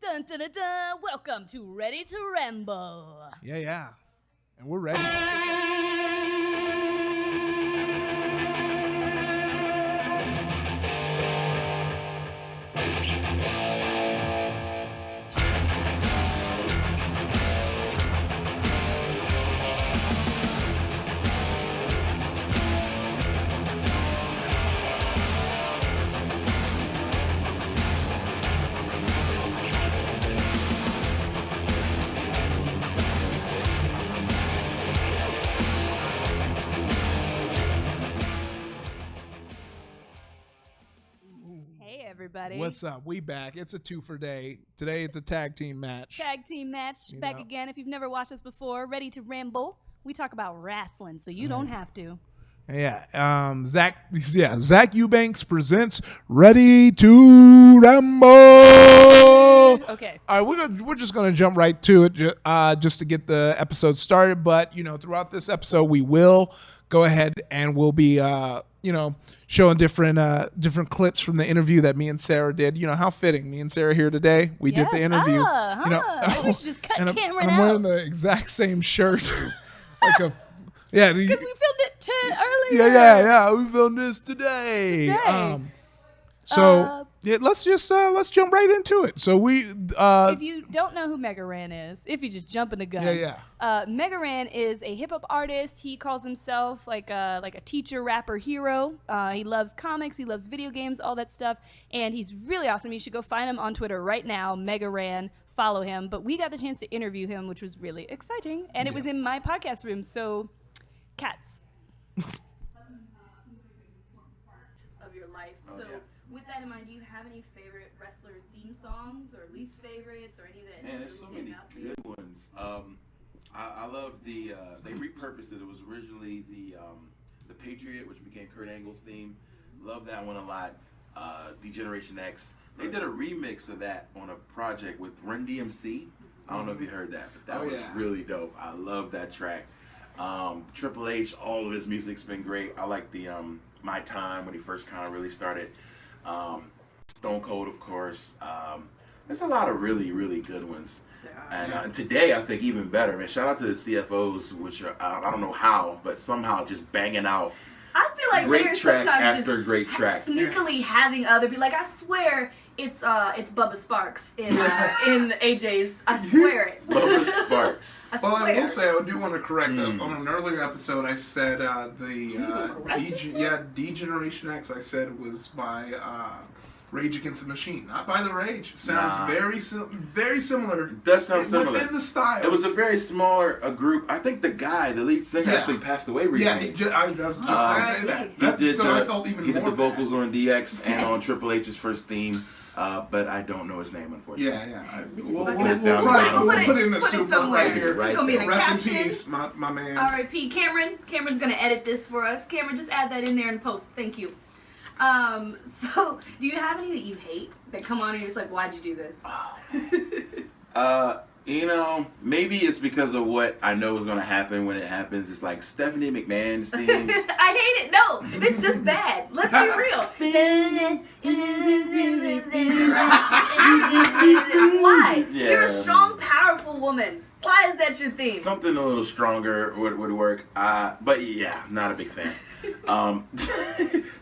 Dun, dun, dun, dun. Welcome to Ready to Ramble. Yeah. And we're ready. Hey, everybody. What's up? We back. It's a two-for day. Today it's a tag team match. Tag team match. Back again. If you've never watched us before, Ready to Ramble. We talk about wrestling, so you don't have to. Yeah. Zach Eubanks presents Ready to Ramble. Okay. All right, we're just gonna jump right to it, just to get the episode started. But throughout this episode, we will go ahead and we'll be showing different clips from the interview that me and Sarah did. How fitting, me and Sarah here today. We did the interview. Maybe we should just cut Cameron I'm out. wearing the exact same shirt, because we filmed it earlier. Yeah. We filmed this today. Let's jump right into it. So if you don't know who MegaRan is, if you just jumping the gun, MegaRan is a hip hop artist. He calls himself like a teacher, rapper, hero. He loves comics, he loves video games, all that stuff, and he's really awesome. You should go find him on Twitter right now, MegaRan. Follow him. But we got the chance to interview him, which was really exciting, and it was in my podcast room. So, cats of your life. With that in mind, do you have any favorite wrestler theme songs or least favorites or any that? Man, there's so many good ones. I love they repurposed it. It was originally the Patriot, which became Kurt Angle's theme. Love that one a lot. D-Generation X. They did a remix of that on a project with Run DMC. I don't know if you heard that, but that was really dope. I love that track. Triple H, all of his music's been great. I like the My Time when he first kind of really started. Stone Cold, of course. There's a lot of really, really good ones. And today, I think even better. Man, shout out to the CFOs, which are, I don't know how, but somehow just banging out I feel like great track sometimes after just great track. Sneakily having other people, like I swear it's Bubba Sparks in AJ's. I swear it. Bubba Sparks. I Well, I swear. will say I do want to correct on an earlier episode. I said D-Generation X. I said was by Rage Against the Machine, not by the Rage. Sounds very similar. It does sound similar. Within the style. It was a very smaller group. I think the lead singer, actually passed away recently. Yeah, I was just going to say that. I felt even he more did the vocals on DX and on Triple H's first theme. But I don't know his name, unfortunately. We'll put put it in the soup somewhere. right here. It's gonna be in a Rest in caption. peace, my man. R.I.P. Cameron. Cameron's gonna edit this for us. Cameron, just add that in there in post. Thank you. So do you have any that you hate that come on and you're just like, why'd you do this? Maybe it's because of what I know is going to happen when it happens. It's like Stephanie McMahon's theme. I hate it. No, it's just bad. Let's be real. Why? Yeah. You're a strong, powerful woman. Why is that your theme? Something a little stronger would work. But yeah, not a big fan.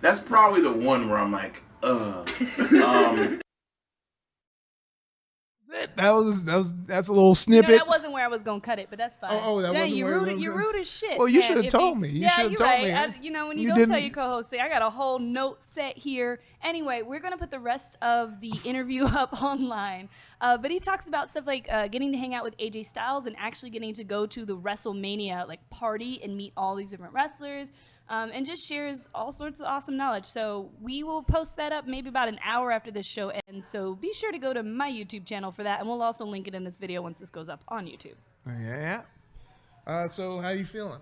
That's probably the one where I'm like, that's a little snippet. that wasn't where I was gonna cut it, but that's fine. That Dang, wasn't you where you rude. was You gonna- rude as shit. Well, you man. should have If told me. You should have you're told right. me. When You you don't tell didn't- your co-host thing, I got a whole note set here. Anyway, we're gonna put the rest of the interview up online. But he talks about stuff like getting to hang out with AJ Styles and actually getting to go to the WrestleMania party and meet all these different wrestlers. And just shares all sorts of awesome knowledge. So we will post that up maybe about an hour after this show ends. So be sure to go to my YouTube channel for that, and we'll also link it in this video once this goes up on YouTube. Yeah. So how you feeling?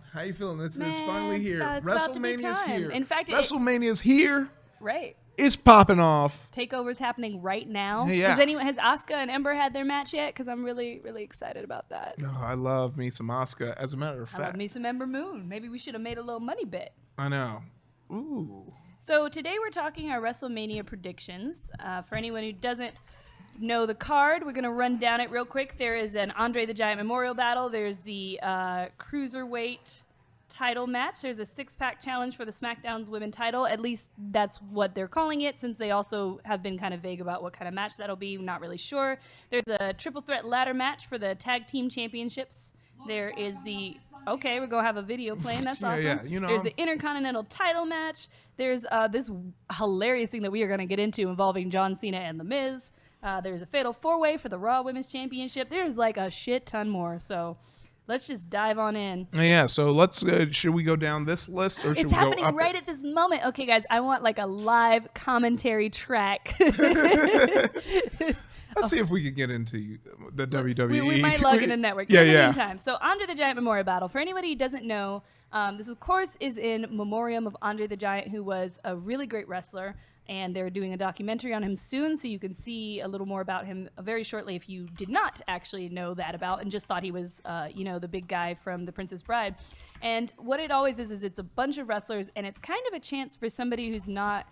This is Man, finally here. it's about to be WrestleMania's time. here. In fact, WrestleMania's here. Right. It's popping off. Takeover's happening right now. Yeah. Has Asuka and Ember had their match yet? Because I'm really, really excited about that. Oh, I love me some Asuka. As a matter of I love fact, me some Ember Moon. Maybe we should have made a little money bet. I know. Ooh. So today we're talking our WrestleMania predictions. For anyone who doesn't know the card, we're going to run down it real quick. There is an Andre the Giant Memorial Battle. There's the Cruiserweight title match. There's a six-pack challenge for the SmackDown's women title. At least that's what they're calling it, since they also have been kind of vague about what kind of match that'll be. Not really sure. There's a triple threat ladder match for the tag team championships. There is the... Okay, we're going to have a video playing. That's awesome. Yeah, you know. There's an Intercontinental title match. There's this hilarious thing that we are going to get into involving John Cena and The Miz. There's a Fatal 4-Way for the Raw Women's Championship. There's like a shit ton more. So let's just dive on in. Yeah, so let's. Should we go down this list or should It's we go happening up right it? at this moment. Okay, guys, I want like a live commentary track. Let's see if we can get into the WWE. We might log in a network. Yeah, In the yeah. meantime, so Andre the Giant Memorial Battle. For anybody who doesn't know, this of course is in memoriam of Andre the Giant, who was a really great wrestler, and they're doing a documentary on him soon, so you can see a little more about him very shortly if you did not actually know that about and just thought he was, the big guy from The Princess Bride. And what it always is it's a bunch of wrestlers, and it's kind of a chance for somebody who's not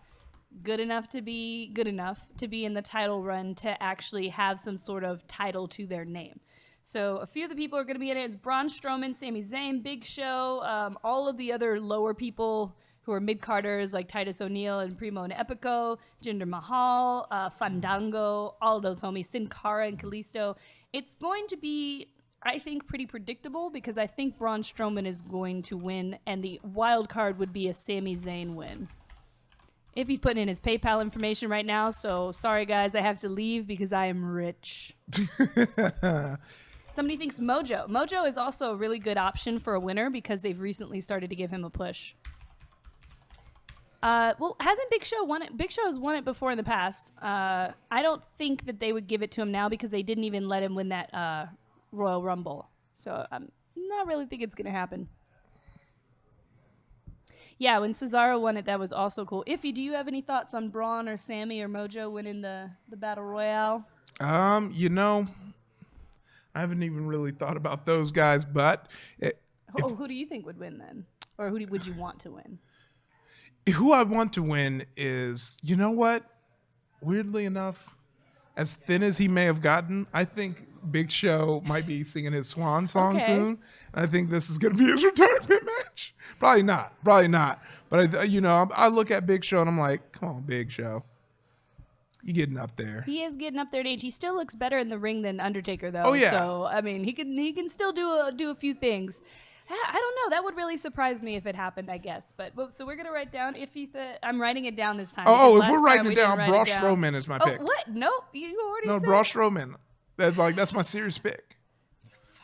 good enough to be in the title run to actually have some sort of title to their name. So a few of the people are going to be in it. It's Braun Strowman, Sami Zayn, Big Show, all of the other lower people who are mid-carders like Titus O'Neil and Primo and Epico, Jinder Mahal, Fandango, all of those homies, Sin Cara and Kalisto. It's going to be, I think, pretty predictable because I think Braun Strowman is going to win, and the wild card would be a Sami Zayn win. If he's putting in his PayPal information right now, so sorry guys, I have to leave because I am rich. Somebody thinks Mojo. Mojo is also a really good option for a winner because they've recently started to give him a push. Well, hasn't Big Show won it? Big Show has won it before in the past. I don't think that they would give it to him now because they didn't even let him win that Royal Rumble. So I'm not really think it's going to happen. Yeah, when Cesaro won it, that was also cool. Iffy, do you have any thoughts on Braun or Sammy or Mojo winning the Battle Royale? I haven't even really thought about those guys, but Who do you think would win then? Or would you want to win? who I want to win is, you know what? Weirdly enough, as thin as he may have gotten, I think Big Show might be singing his swan song Okay. soon. I think this is going to be his retirement match. Probably not. But I look at Big Show and I'm like, come on, Big Show, you getting up there? He is getting up there in age. He still looks better in the ring than Undertaker, though. Oh, yeah. So I mean, he can still do a few things. I don't know. That would really surprise me if it happened, I guess. But so we're gonna write down I'm writing it down this time. Oh, because if we're last time writing we it down, didn't Braun write it down. Strowman is my pick. What? Nope. You already No, said. Braun Strowman. That's my serious pick.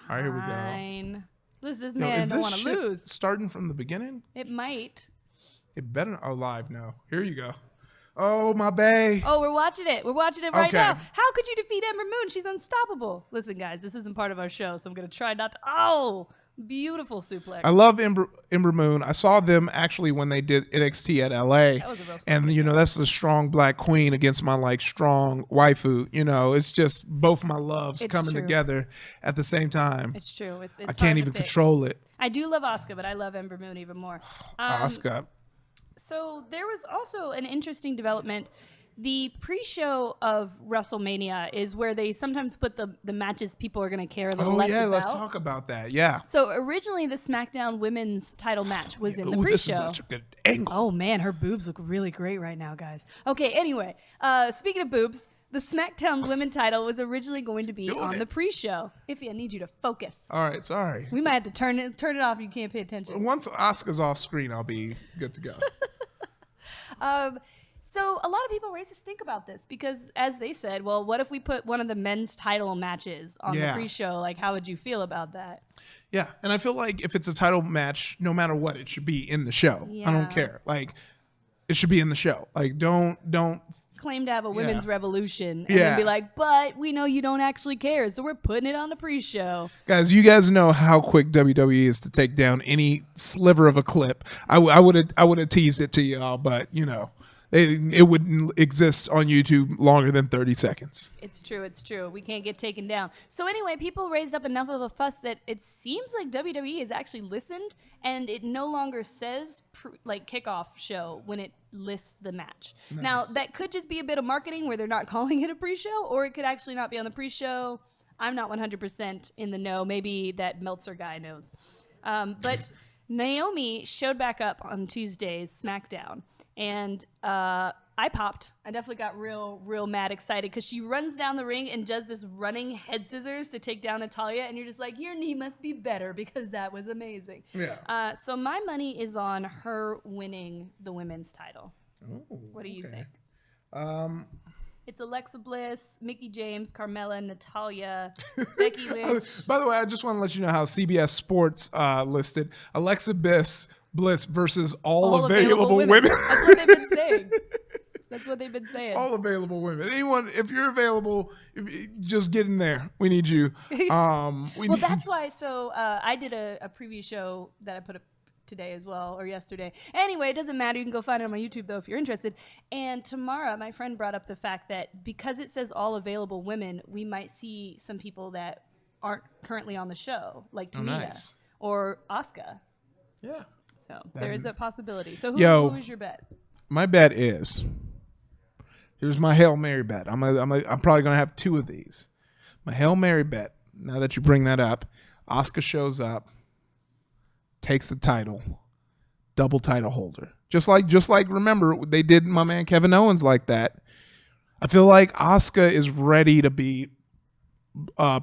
All right, here we go. Fine. This Yo, man is don't this want to shit lose. starting from the beginning? It might. It better. Oh, live now. Here you go. Oh, my bae. Oh, we're watching it. We're watching it right Okay. now. How could you defeat Ember Moon? She's unstoppable. Listen, guys, this isn't part of our show, so I'm going to try not to. Oh, beautiful suplex. I love Ember Moon. I saw them actually when they did NXT at LA. That was a real And, that's the strong black queen against my, strong waifu. It's just both my loves It's coming true. together at the same time. It's true. It's I hard can't to even pick. control it. I do love Asuka, but I love Ember Moon even more. Asuka. So there was also an interesting development. The pre-show of WrestleMania is where they sometimes put the matches people are going to care a little Oh, less yeah, about. let's talk about that. Yeah. So originally the SmackDown Women's title match was in the Ooh, pre-show. this is such a good angle. Oh man, her boobs look really great right now, guys. Okay, anyway, speaking of boobs, the SmackDown Women title was originally going to be Doing on it. the pre-show. Iffy, I need you to focus. All right, sorry. We might have to turn it off if you can't pay attention. Once Asuka's off screen, I'll be good to go. So a lot of people racist think about this because, as they said, well, what if we put one of the men's title matches on the Yeah. pre-show? Like, how would you feel about that? Yeah, and I feel like if it's a title match, no matter what, it should be in the show. I Yeah. don't care. It should be in the show. Don't. Claim to have a women's revolution and Yeah. then be like, but we know you don't actually care, so we're putting it on the pre-show. Guys, you guys know how quick WWE is to take down any sliver of a clip. I would have teased it to y'all, but it wouldn't exist on YouTube longer than 30 seconds. It's true. It's true. We can't get taken down. So anyway, people raised up enough of a fuss that it seems like WWE has actually listened, and it no longer says kickoff show when it lists the match. Nice. Now, that could just be a bit of marketing where they're not calling it a pre-show, or it could actually not be on the pre-show. I'm not 100% in the know. Maybe that Meltzer guy knows. But Naomi showed back up on Tuesday's SmackDown, and I popped. I definitely got real mad excited because she runs down the ring and does this running head scissors to take down Natalya, and you're just like, your knee must be better because that was amazing. Yeah. So my money is on her winning the women's title. Oh, what do you think? It's Alexa Bliss, Mickie James, Carmella, Natalya, Becky Lynch. By the way, I just want to let you know how CBS Sports listed Alexa Bliss versus all available women. That's what they've been saying. That's what they've been saying. All available women. Anyone, if you're available, just get in there. We need you. That's why. So I did a preview show that I put up today as well, or yesterday. Anyway, it doesn't matter. You can go find it on my YouTube, though, if you're interested. And Tamara, my friend, brought up the fact that because it says all available women, we might see some people that aren't currently on the show, like Tamina or Asuka. Yeah. So there is a possibility. So who was your bet? My bet is, here's my Hail Mary bet. I'm probably going to have two of these. My Hail Mary bet, now that you bring that up, Asuka shows up, takes the title, double title holder. Just like remember, they did my man Kevin Owens like that. I feel like Asuka is ready to be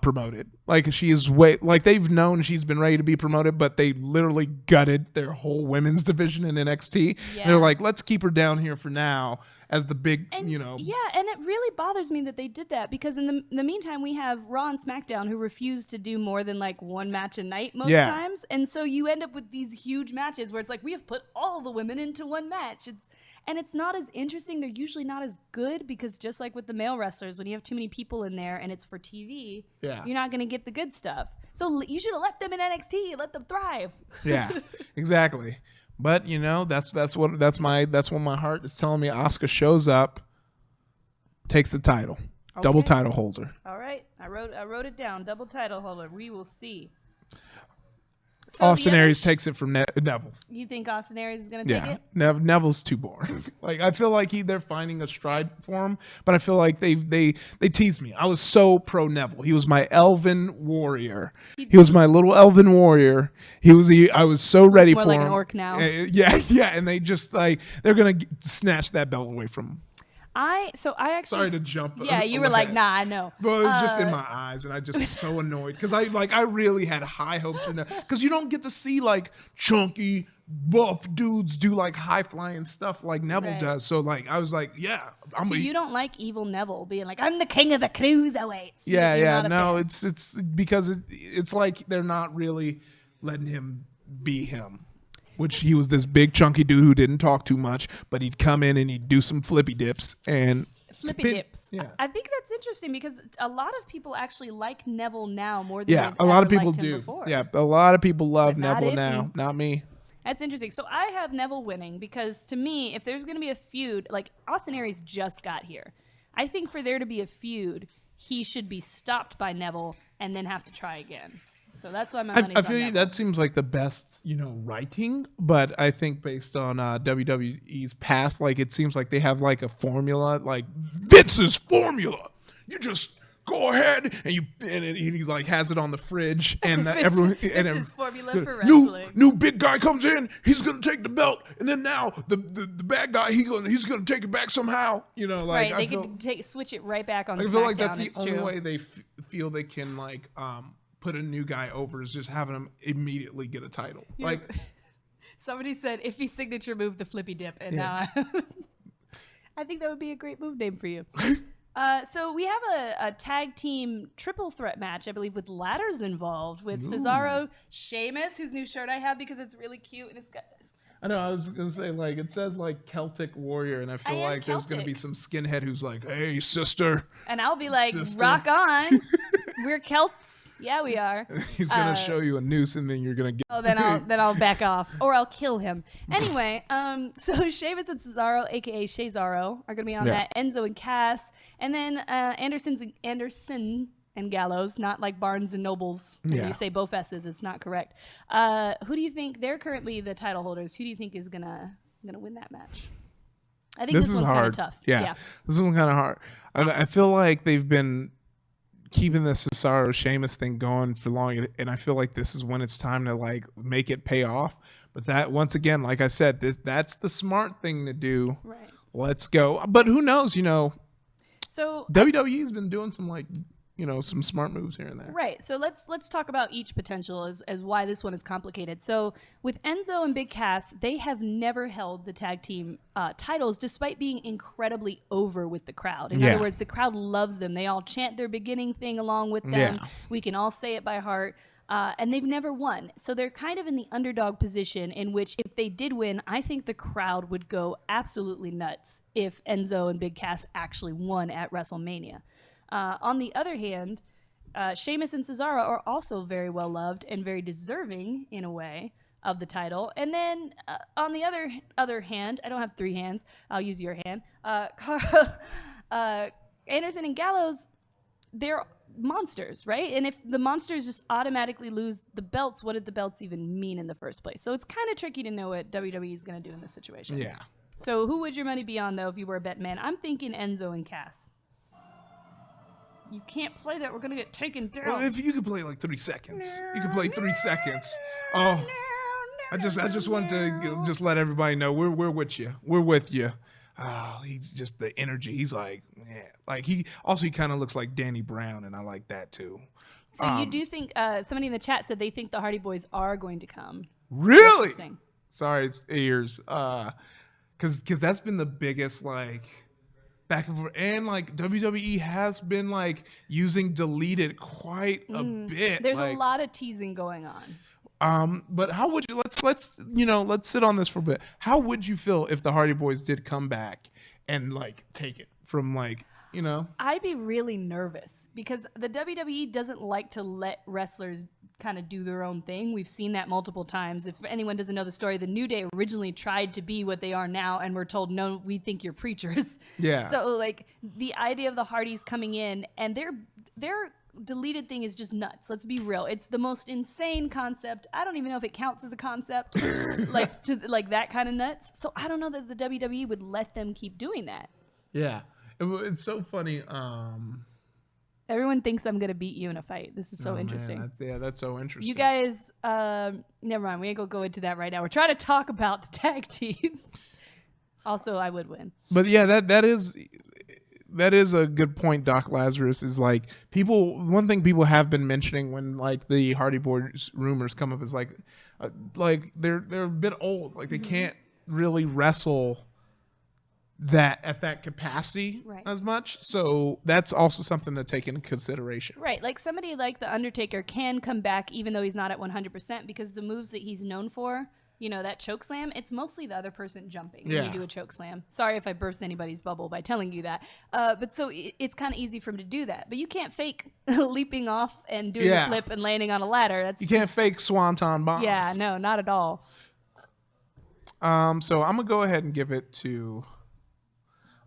promoted. Like she is they've known she's been ready to be promoted, but they literally gutted their whole women's division in NXT. Yeah. They're like, let's keep her down here for now as the big, Yeah, and it really bothers me that they did that because in the meantime we have Raw and SmackDown who refuse to do more than like one match a night most times, and so you end up with these huge matches where it's like we have put all the women into one match. It's not as interesting. They're usually not as good because just like with the male wrestlers, when you have too many people in there and it's for TV, you're not going to get the good stuff. So you should have left them in NXT and let them thrive. Yeah, exactly. But that's what my heart is telling me. Asuka shows up, takes the title, double title holder. All right, I wrote it down. Double title holder. We will see. So Austin Aries takes it from Neville. You think Austin Aries is going to take it? Neville's too boring. Like I feel like they're finding a stride for him, but I feel like they teased me. I was so pro Neville. He was my elven warrior. He was my little elven warrior. I was so ready for him. More like an orc now. Yeah, and they just they're going to snatch that belt away from him. I actually sorry to jump. Yeah, you were like, nah, I know. But it was just in my eyes, and I just was so annoyed because I really had high hopes for Neville because you don't get to see like chunky buff dudes do like high flying stuff like Neville does. So like I was like, yeah, you don't like evil Neville being like, I'm the king of the cruiserweights. Yeah. No, it's because it's like they're not really letting him be him. Which he was this big chunky dude who didn't talk too much, but he'd come in and he'd do some flippy dips and dips. Yeah. I think that's interesting because a lot of people actually like Neville now more than a lot of people do. Before. Yeah, a lot of people love Neville now. Not me. That's interesting. So I have Neville winning because to me, if there's going to be a feud, like Austin Aries just got here. I think for there to be a feud, he should be stopped by Neville and then have to try again. So that's why my money's I feel on that seems like the best, writing. But I think based on WWE's past, like it seems like they have like a formula, like Vince's formula. You just go ahead and he's like has it on the fridge, and everyone and his formula for wrestling. New big guy comes in, he's gonna take the belt, and then now the bad guy he's gonna take it back somehow. Right? They can switch it right back on. I feel like that's the only way they feel they can like put a new guy over is just having him immediately get a title. Like somebody said, if he signature move the flippy dip, and now I think that would be a great move name for you. So we have a tag team triple threat match, I believe, with ladders involved with Cesaro, Sheamus, whose new shirt I have because it's really cute and it's got. I know. I was gonna say like it says like Celtic warrior, and I feel like there's gonna be some skinhead who's like, "Hey, sister," and I'll be like, "Rock on." We're Celts. Yeah, we are. He's gonna show you a noose, and then you're gonna get. Oh, then I'll back off, or I'll kill him. Anyway, so Sheamus and Cesaro, aka Cesaro, are gonna be on that. Enzo and Cass, and then Anderson and Gallows, not like Barnes and Nobles. When you say both S's, it's not correct. Who do you think? They're currently the title holders. Who do you think is gonna win that match? I think this one's kind of tough. Yeah, this one's kind of hard. I feel like they've been keeping the Cesaro Sheamus thing going for long, and I feel like this is when it's time to like make it pay off. But that, once again, like I said, that's the smart thing to do. Right. Let's go. But who knows? So WWE's been doing some some smart moves here and there. Right. So let's talk about each potential as why this one is complicated. So with Enzo and Big Cass, they have never held the tag team titles despite being incredibly over with the crowd. In other words, the crowd loves them. They all chant their beginning thing along with them. Yeah. We can all say it by heart. And they've never won. So they're kind of in the underdog position in which if they did win, I think the crowd would go absolutely nuts if Enzo and Big Cass actually won at WrestleMania. On the other hand, Sheamus and Cesaro are also very well loved and very deserving in a way of the title. And then on the other hand, I don't have three hands. I'll use your hand. Anderson and Gallows, they're monsters, right? And if the monsters just automatically lose the belts, what did the belts even mean in the first place? So it's kind of tricky to know what WWE is going to do in this situation. Yeah. So who would your money be on, though, if you were a bet man? I'm thinking Enzo and Cass. You can't play that. We're going to get taken down. Well, if you could play like 3 seconds. You could play 3 seconds. Oh, I just want to just let everybody know we're with you. We're with you. Oh, he's just the energy. He's like, man. Like he kind of looks like Danny Brown, and I like that too. So you do think somebody in the chat said they think the Hardy Boys are going to come? Really? Sorry, it's ears. Because that's been the biggest like back and forth, and like WWE has been like using deleted quite a bit. There's a lot of teasing going on. But how would you let's sit on this for a bit. How would you feel if the Hardy Boys did come back and like take it from like, I'd be really nervous because the WWE doesn't like to let wrestlers kind of do their own thing. We've seen that multiple times. If anyone doesn't know the story, the New Day originally tried to be what they are now and were told, no, we think you're preachers. Yeah. So like the idea of the Hardys coming in and their deleted thing is just nuts. Let's be real. It's the most insane concept. I don't even know if it counts as a concept, like that kind of nuts. So I don't know that the WWE would let them keep doing that. Yeah. It's so funny. Everyone thinks I'm going to beat you in a fight. This is so interesting. Man, that's so interesting. You guys, never mind. We ain't going to go into that right now. We're trying to talk about the tag team. Also, I would win. But yeah, that is a good point, Doc Lazarus, is like one thing people have been mentioning when like the Hardy Boys rumors come up is like they're a bit old. Like they can't really wrestle that at that capacity as much. So that's also something to take into consideration. Right. Like somebody like The Undertaker can come back even though he's not at 100% because the moves that he's known for, that choke slam, it's mostly the other person jumping when you do a choke slam. Sorry if I burst anybody's bubble by telling you that. But so it's kind of easy for him to do that. But you can't fake leaping off and doing a flip and landing on a ladder. You can't fake swanton bombs. Yeah, no, not at all. So I'm going to go ahead and give it to...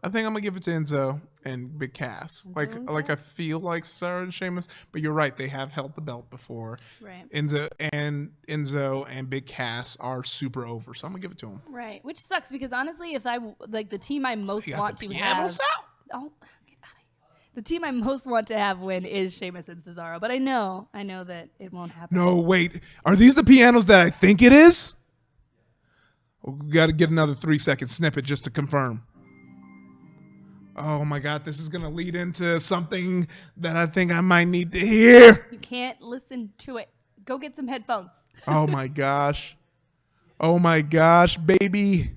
I think I'm gonna give it to Enzo and Big Cass. Like I feel like Cesaro and Sheamus, but you're right. They have held the belt before. Right. Enzo and Big Cass are super over, so I'm gonna give it to them. Right. Which sucks because honestly, if I like the team I most want to have, the team I most want to have win is Sheamus and Cesaro. But I know that it won't happen. No, wait. Are these the pianos that I think it is? We got to get another 3-second snippet just to confirm. Oh my God, this is going to lead into something that I think I might need to hear. You can't listen to it. Go get some headphones. Oh my gosh. Oh my gosh, baby.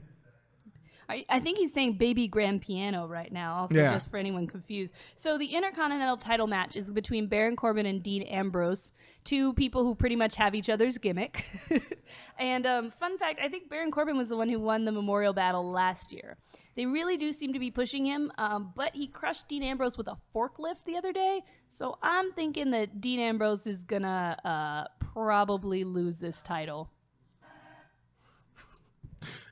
I think he's saying baby grand piano right now, also just for anyone confused. So the Intercontinental title match is between Baron Corbin and Dean Ambrose, two people who pretty much have each other's gimmick. And fun fact, I think Baron Corbin was the one who won the Memorial Battle last year. They really do seem to be pushing him, but he crushed Dean Ambrose with a forklift the other day. So I'm thinking that Dean Ambrose is going to probably lose this title.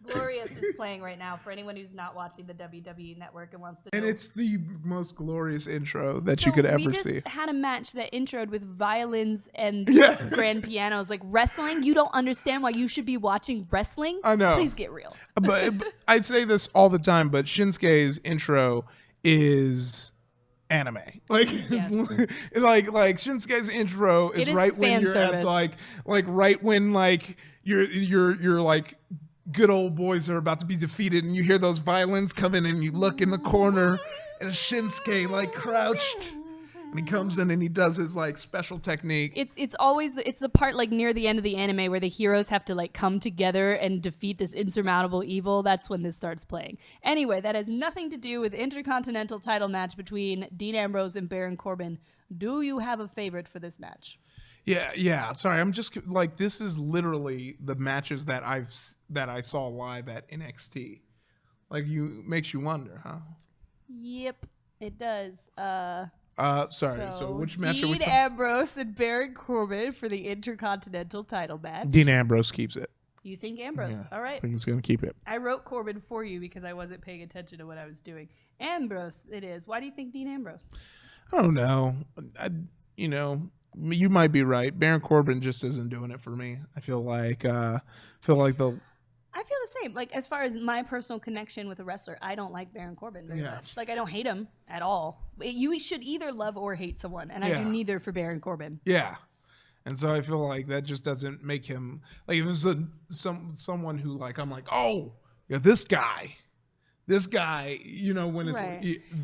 Glorious is playing right now for anyone who's not watching the WWE Network and wants to know. And it's the most glorious intro that you could ever see. We just had a match that introed with violins and grand pianos. Like wrestling, you don't understand why you should be watching wrestling? I know. Please get real. but I say this all the time, but Shinsuke's intro is anime. Like like Shinsuke's intro is right when you're at like right when like you're like good old boys are about to be defeated and you hear those violins coming and you look in the corner and Shinsuke like crouched and he comes in and he does his like special technique. It's always it's the part like near the end of the anime where the heroes have to like come together and defeat this insurmountable evil. That's when this starts playing. Anyway, that has nothing to do with the Intercontinental title match between Dean Ambrose and Baron Corbin. Do you have a favorite for this match? Yeah. Sorry, I'm just like this is literally the matches that I saw live at NXT. Like makes you wonder, huh? Yep, it does. Sorry. So which match Dean are we talking? Ambrose and Baron Corbin for the Intercontinental title match. Dean Ambrose keeps it. You think Ambrose? Yeah, all right. I think he's gonna keep it. I wrote Corbin for you because I wasn't paying attention to what I was doing. Ambrose, it is. Why do you think Dean Ambrose? I don't know. You might be right. Baron Corbin just isn't doing it for me. I feel like the. I feel the same. Like as far as my personal connection with a wrestler, I don't like Baron Corbin very much. Like I don't hate him at all. You should either love or hate someone, and I do neither for Baron Corbin. Yeah, and so I feel like that just doesn't make him like if it's someone who like I'm like oh yeah this guy, when it's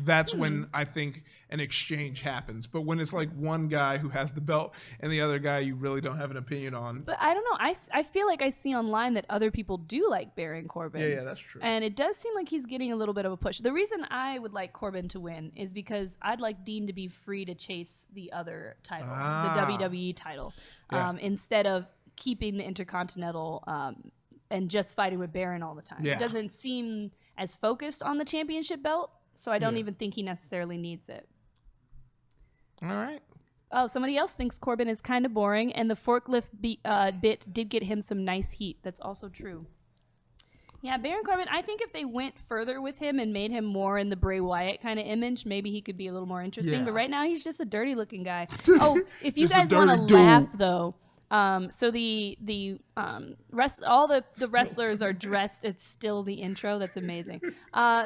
that's when I think an exchange happens. But when it's like one guy who has the belt and the other guy you really don't have an opinion on. But I don't know. I feel like I see online that other people do like Baron Corbin. Yeah, that's true. And it does seem like he's getting a little bit of a push. The reason I would like Corbin to win is because I'd like Dean to be free to chase the other title, the WWE title, instead of keeping the Intercontinental and just fighting with Baron all the time. Yeah. It doesn't seem as focused on the championship belt, so I don't even think he necessarily needs it. All right. Oh, somebody else thinks Corbin is kind of boring, and the forklift bit did get him some nice heat. That's also true. Yeah, Baron Corbin, I think if they went further with him and made him more in the Bray Wyatt kind of image, maybe he could be a little more interesting. Yeah. But right now, he's just a dirty-looking guy. Oh, if you guys want to laugh, though, so all the wrestlers are dressed. It's still the intro. That's amazing.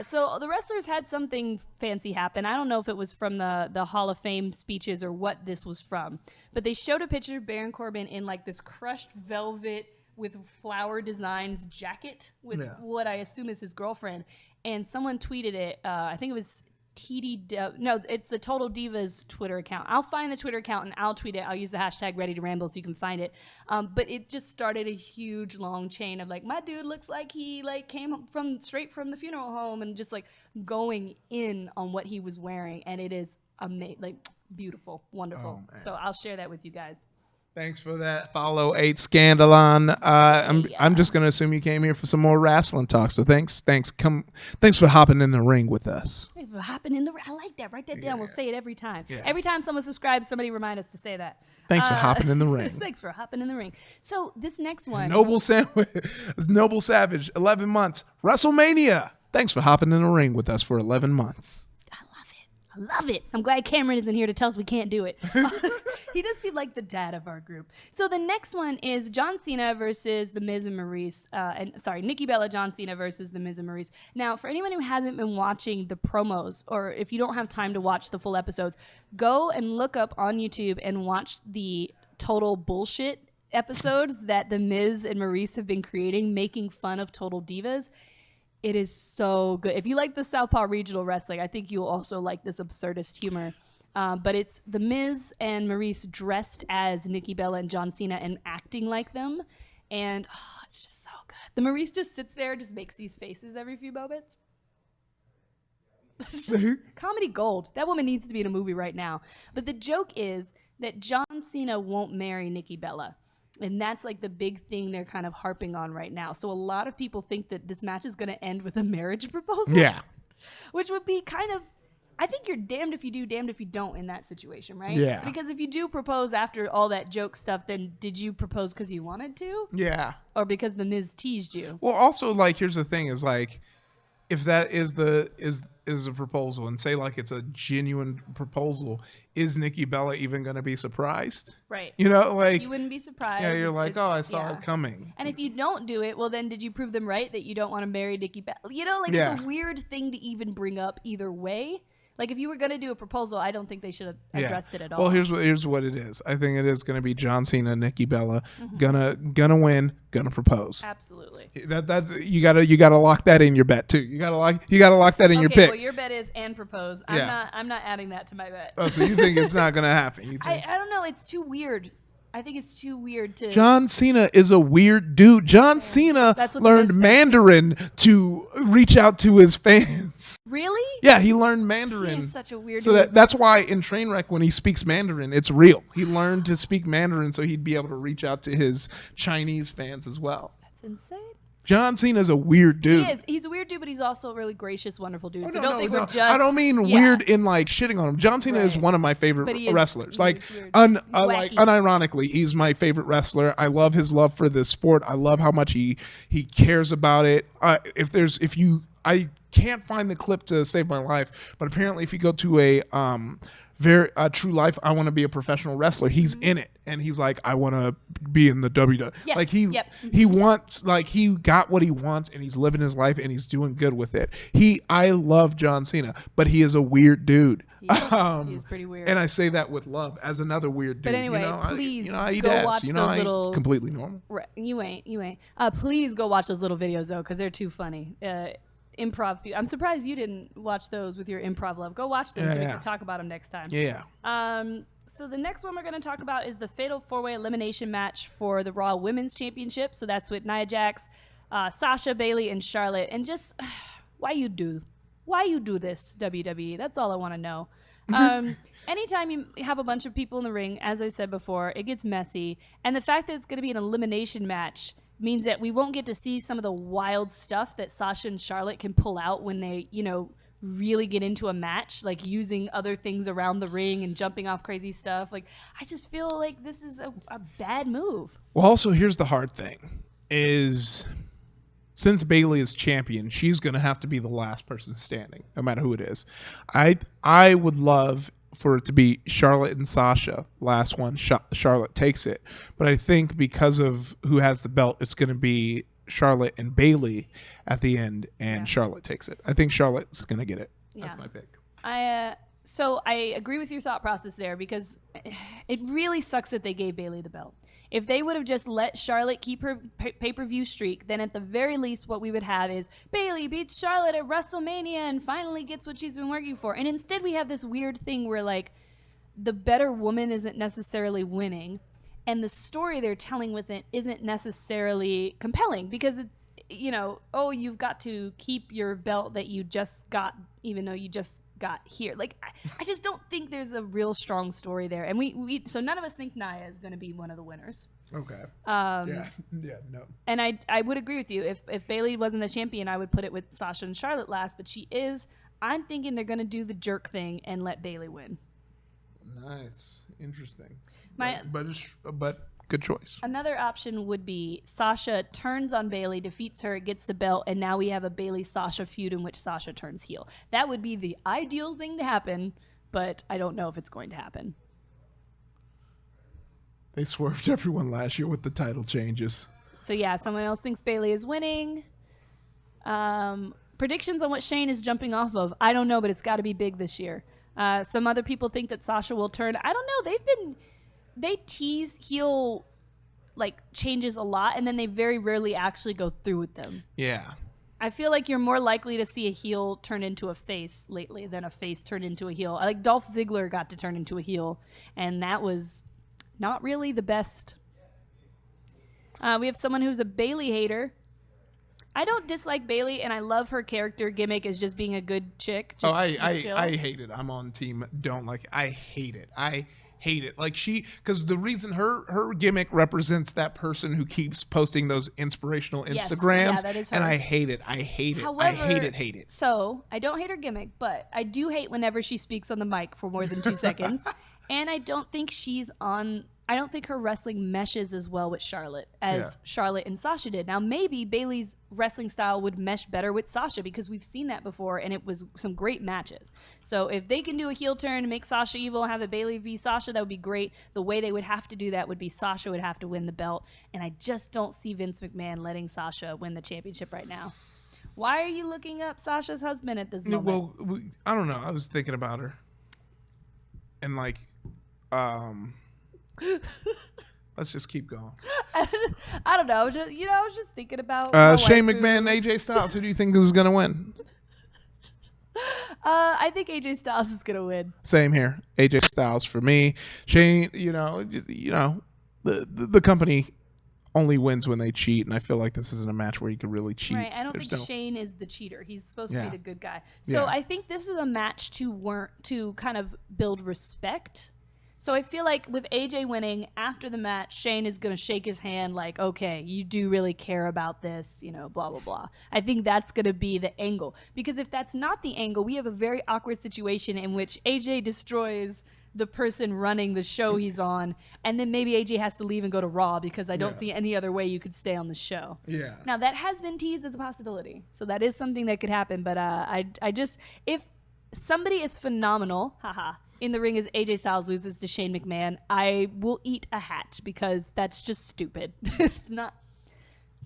So the wrestlers had something fancy happen. I don't know if it was from the Hall of Fame speeches or what this was from, but they showed a picture of Baron Corbin in like this crushed velvet with flower designs jacket with what I assume is his girlfriend. And someone tweeted it. I think it was it's the Total Divas Twitter account. I'll find the Twitter account and I'll tweet it. I'll use the hashtag Ready to Ramble so you can find it. But it just started a huge long chain of like, my dude looks like he like came straight from the funeral home and just like going in on what he was wearing. And it is amazing, like beautiful, wonderful. So I'll share that with you guys. Thanks for that. Follow 8 Scandalon. I'm just gonna assume you came here for some more wrestling talk. So thanks for hopping in the ring with us. Thanks for hopping in the ring. I like that. Write that down. We'll say it every time. Yeah. Every time someone subscribes, somebody remind us to say that. Thanks for hopping in the ring. Thanks for hopping in the ring. So this next one, Noble Savage, 11 months. WrestleMania. Thanks for hopping in the ring with us for 11 months. I love it. I'm glad Cameron isn't here to tell us we can't do it. He does seem like the dad of our group. So the next one is John Cena versus The Miz and Maurice. Nikki Bella, John Cena versus The Miz and Maurice. Now, for anyone who hasn't been watching the promos, or if you don't have time to watch the full episodes, go and look up on YouTube and watch the total bullshit episodes that The Miz and Maurice have been creating, making fun of Total Divas. It is so good. If you like the Southpaw Regional Wrestling, I think you'll also like this absurdist humor. But it's The Miz and Maurice dressed as Nikki Bella and John Cena and acting like them. And it's just so good. The Maurice just sits there, just makes these faces every few moments. Comedy gold. That woman needs to be in a movie right now. But the joke is that John Cena won't marry Nikki Bella. And that's like the big thing they're kind of harping on right now. So a lot of people think that this match is going to end with a marriage proposal. Yeah. Which would be kind of, I think you're damned if you do, damned if you don't in that situation, right? Yeah. Because if you do propose after all that joke stuff, then did you propose because you wanted to? Yeah. Or because the Miz teased you? Well, also, like, here's the thing: is like, if that is is a proposal, and say like it's a genuine proposal, is Nikki Bella even going to be surprised? Right. You know, like You wouldn't be surprised. yeah, you're like, oh, I saw yeah. it coming. And if you don't do it, well, then did you prove them right that you don't want to marry Nikki Bella? You know, like Yeah. it's a weird thing to even bring up either way. Like if you were going to do a proposal, I don't think they should have addressed it at all. Well, here's what it is. I think it is going to be John Cena, Nikki Bella, gonna win, gonna propose. Absolutely. That's you gotta lock that in your bet too. You gotta lock that in your pick. Well, your bet is and propose. Yeah. I'm not adding that to my bet. Oh, so you think it's not gonna happen? You think? I don't know. It's too weird. I think it's too weird to. John Cena is a weird dude. John Cena That's what the learned Miz thinks. Mandarin to reach out to his fans. Really? Yeah, he learned Mandarin. He is such a weird So dude. that's why in Trainwreck when he speaks Mandarin, it's real. He learned to speak Mandarin so he'd be able to reach out to his Chinese fans as well. That's insane. John Cena's a weird dude. He is. He's a weird dude, but he's also a really gracious, wonderful dude. Oh, So no, don't think no. we're just. I don't mean yeah. weird in like shitting on him. John Cena is Right. one of my favorite But he is- wrestlers. he Like, is weird. like Wacky. unironically, he's my favorite wrestler. I love his love for this sport. I love how much he cares about it. I can't find the clip to save my life, but apparently, if you go to a True Life, I want to be a professional wrestler. He's in it, and he's like, I want to be in the WWE. Yes, Like yep. he wants, like he got what he wants, and he's living his life, and he's doing good with it. I love John Cena, but he is a weird dude. He's pretty weird. And I say that with love as another weird dude. But anyway, you know, please I eat go ass. watch You know, those I little- ain't completely normal. Right. You ain't. Please go watch those little videos though, because they're too funny. Improv. I'm surprised you didn't watch those with your improv love. Go watch them so we Yeah. can talk about them next time. Yeah. So the next one we're going to talk about is the Fatal 4-Way Elimination match for the Raw Women's Championship. So that's with Nia Jax, Sasha, Bayley, and Charlotte. And just why you do this, WWE? That's all I want to know. Anytime you have a bunch of people in the ring, as I said before, it gets messy. And the fact that it's going to be an elimination match means that we won't get to see some of the wild stuff that Sasha and Charlotte can pull out when they, really get into a match, like using other things around the ring and jumping off crazy stuff. Like, I just feel like this is a bad move. Well, also, here's the hard thing is since Bayley is champion, she's going to have to be the last person standing, no matter who it is. I would love for it to be Charlotte and Sasha. Last one, Charlotte takes it. But I think because of who has the belt, it's going to be Charlotte and Bayley at the end, and Charlotte takes it. I think Charlotte's going to get it. That's my pick. So I agree with your thought process there, because it really sucks that they gave Bayley the belt. If they would have just let Charlotte keep her pay-per-view streak, then at the very least what we would have is Bayley beats Charlotte at WrestleMania and finally gets what she's been working for. And instead we have this weird thing where, like, the better woman isn't necessarily winning, and the story they're telling with it isn't necessarily compelling, because you've got to keep your belt that you just got, even though you just got here. Like, I just don't think there's a real strong story there. And so none of us think Nia is going to be one of the winners. Okay. No. And I would agree with you. If Bayley wasn't the champion, I would put it with Sasha and Charlotte last, but she is. I'm thinking they're going to do the jerk thing and let Bayley win. Nice. Interesting. But good choice. Another option would be Sasha turns on Bayley, defeats her, gets the belt, and now we have a Bayley-Sasha feud in which Sasha turns heel. That would be the ideal thing to happen, but I don't know if it's going to happen. They swerved everyone last year with the title changes. So yeah, someone else thinks Bayley is winning. Predictions on what Shane is jumping off of. I don't know, but it's got to be big this year. Some other people think that Sasha will turn. I don't know. They tease heel like changes a lot, and then they very rarely actually go through with them. Yeah. I feel like you're more likely to see a heel turn into a face lately than a face turn into a heel. Like Dolph Ziggler got to turn into a heel, and that was not really the best. We have someone who's a Bayley hater, I don't dislike Bailey, and I love her character gimmick as just being a good chick. Just, chill. I hate it. I'm on team don't like it. I hate it. I hate it. Like because the reason her gimmick represents that person who keeps posting those inspirational Instagrams. Yeah, that is her. And I hate it. I hate it. However, I hate it. So I don't hate her gimmick, but I do hate whenever she speaks on the mic for more than 2 seconds. And I don't think I don't think her wrestling meshes as well with Charlotte as Charlotte and Sasha did. Now, maybe Bailey's wrestling style would mesh better with Sasha because we've seen that before, and it was some great matches. So if they can do a heel turn and make Sasha evil and have a Bailey v. Sasha, that would be great. The way they would have to do that would be Sasha would have to win the belt, and I just don't see Vince McMahon letting Sasha win the championship right now. Why are you looking up Sasha's husband at this moment? Well, I don't know. I was thinking about her. And like, let's just keep going. I don't know. I was just thinking about Shane McMahon, AJ Styles. Who do you think is going to win? I think AJ Styles is going to win. Same here. AJ Styles for me. Shane, the company only wins when they cheat, and I feel like this isn't a match where you could really cheat. Right. I don't think Shane is the cheater. He's supposed to be the good guy. So I think this is a match to kind of build respect. So I feel like with AJ winning, after the match, Shane is going to shake his hand like, okay, you do really care about this, blah, blah, blah. I think that's going to be the angle. Because if that's not the angle, we have a very awkward situation in which AJ destroys the person running the show he's on, and then maybe AJ has to leave and go to Raw because I don't see any other way you could stay on the show. Yeah. Now, that has been teased as a possibility. So that is something that could happen. But I just, if somebody is phenomenal, in the ring as AJ Styles loses to Shane McMahon, I will eat a hat because that's just stupid. It's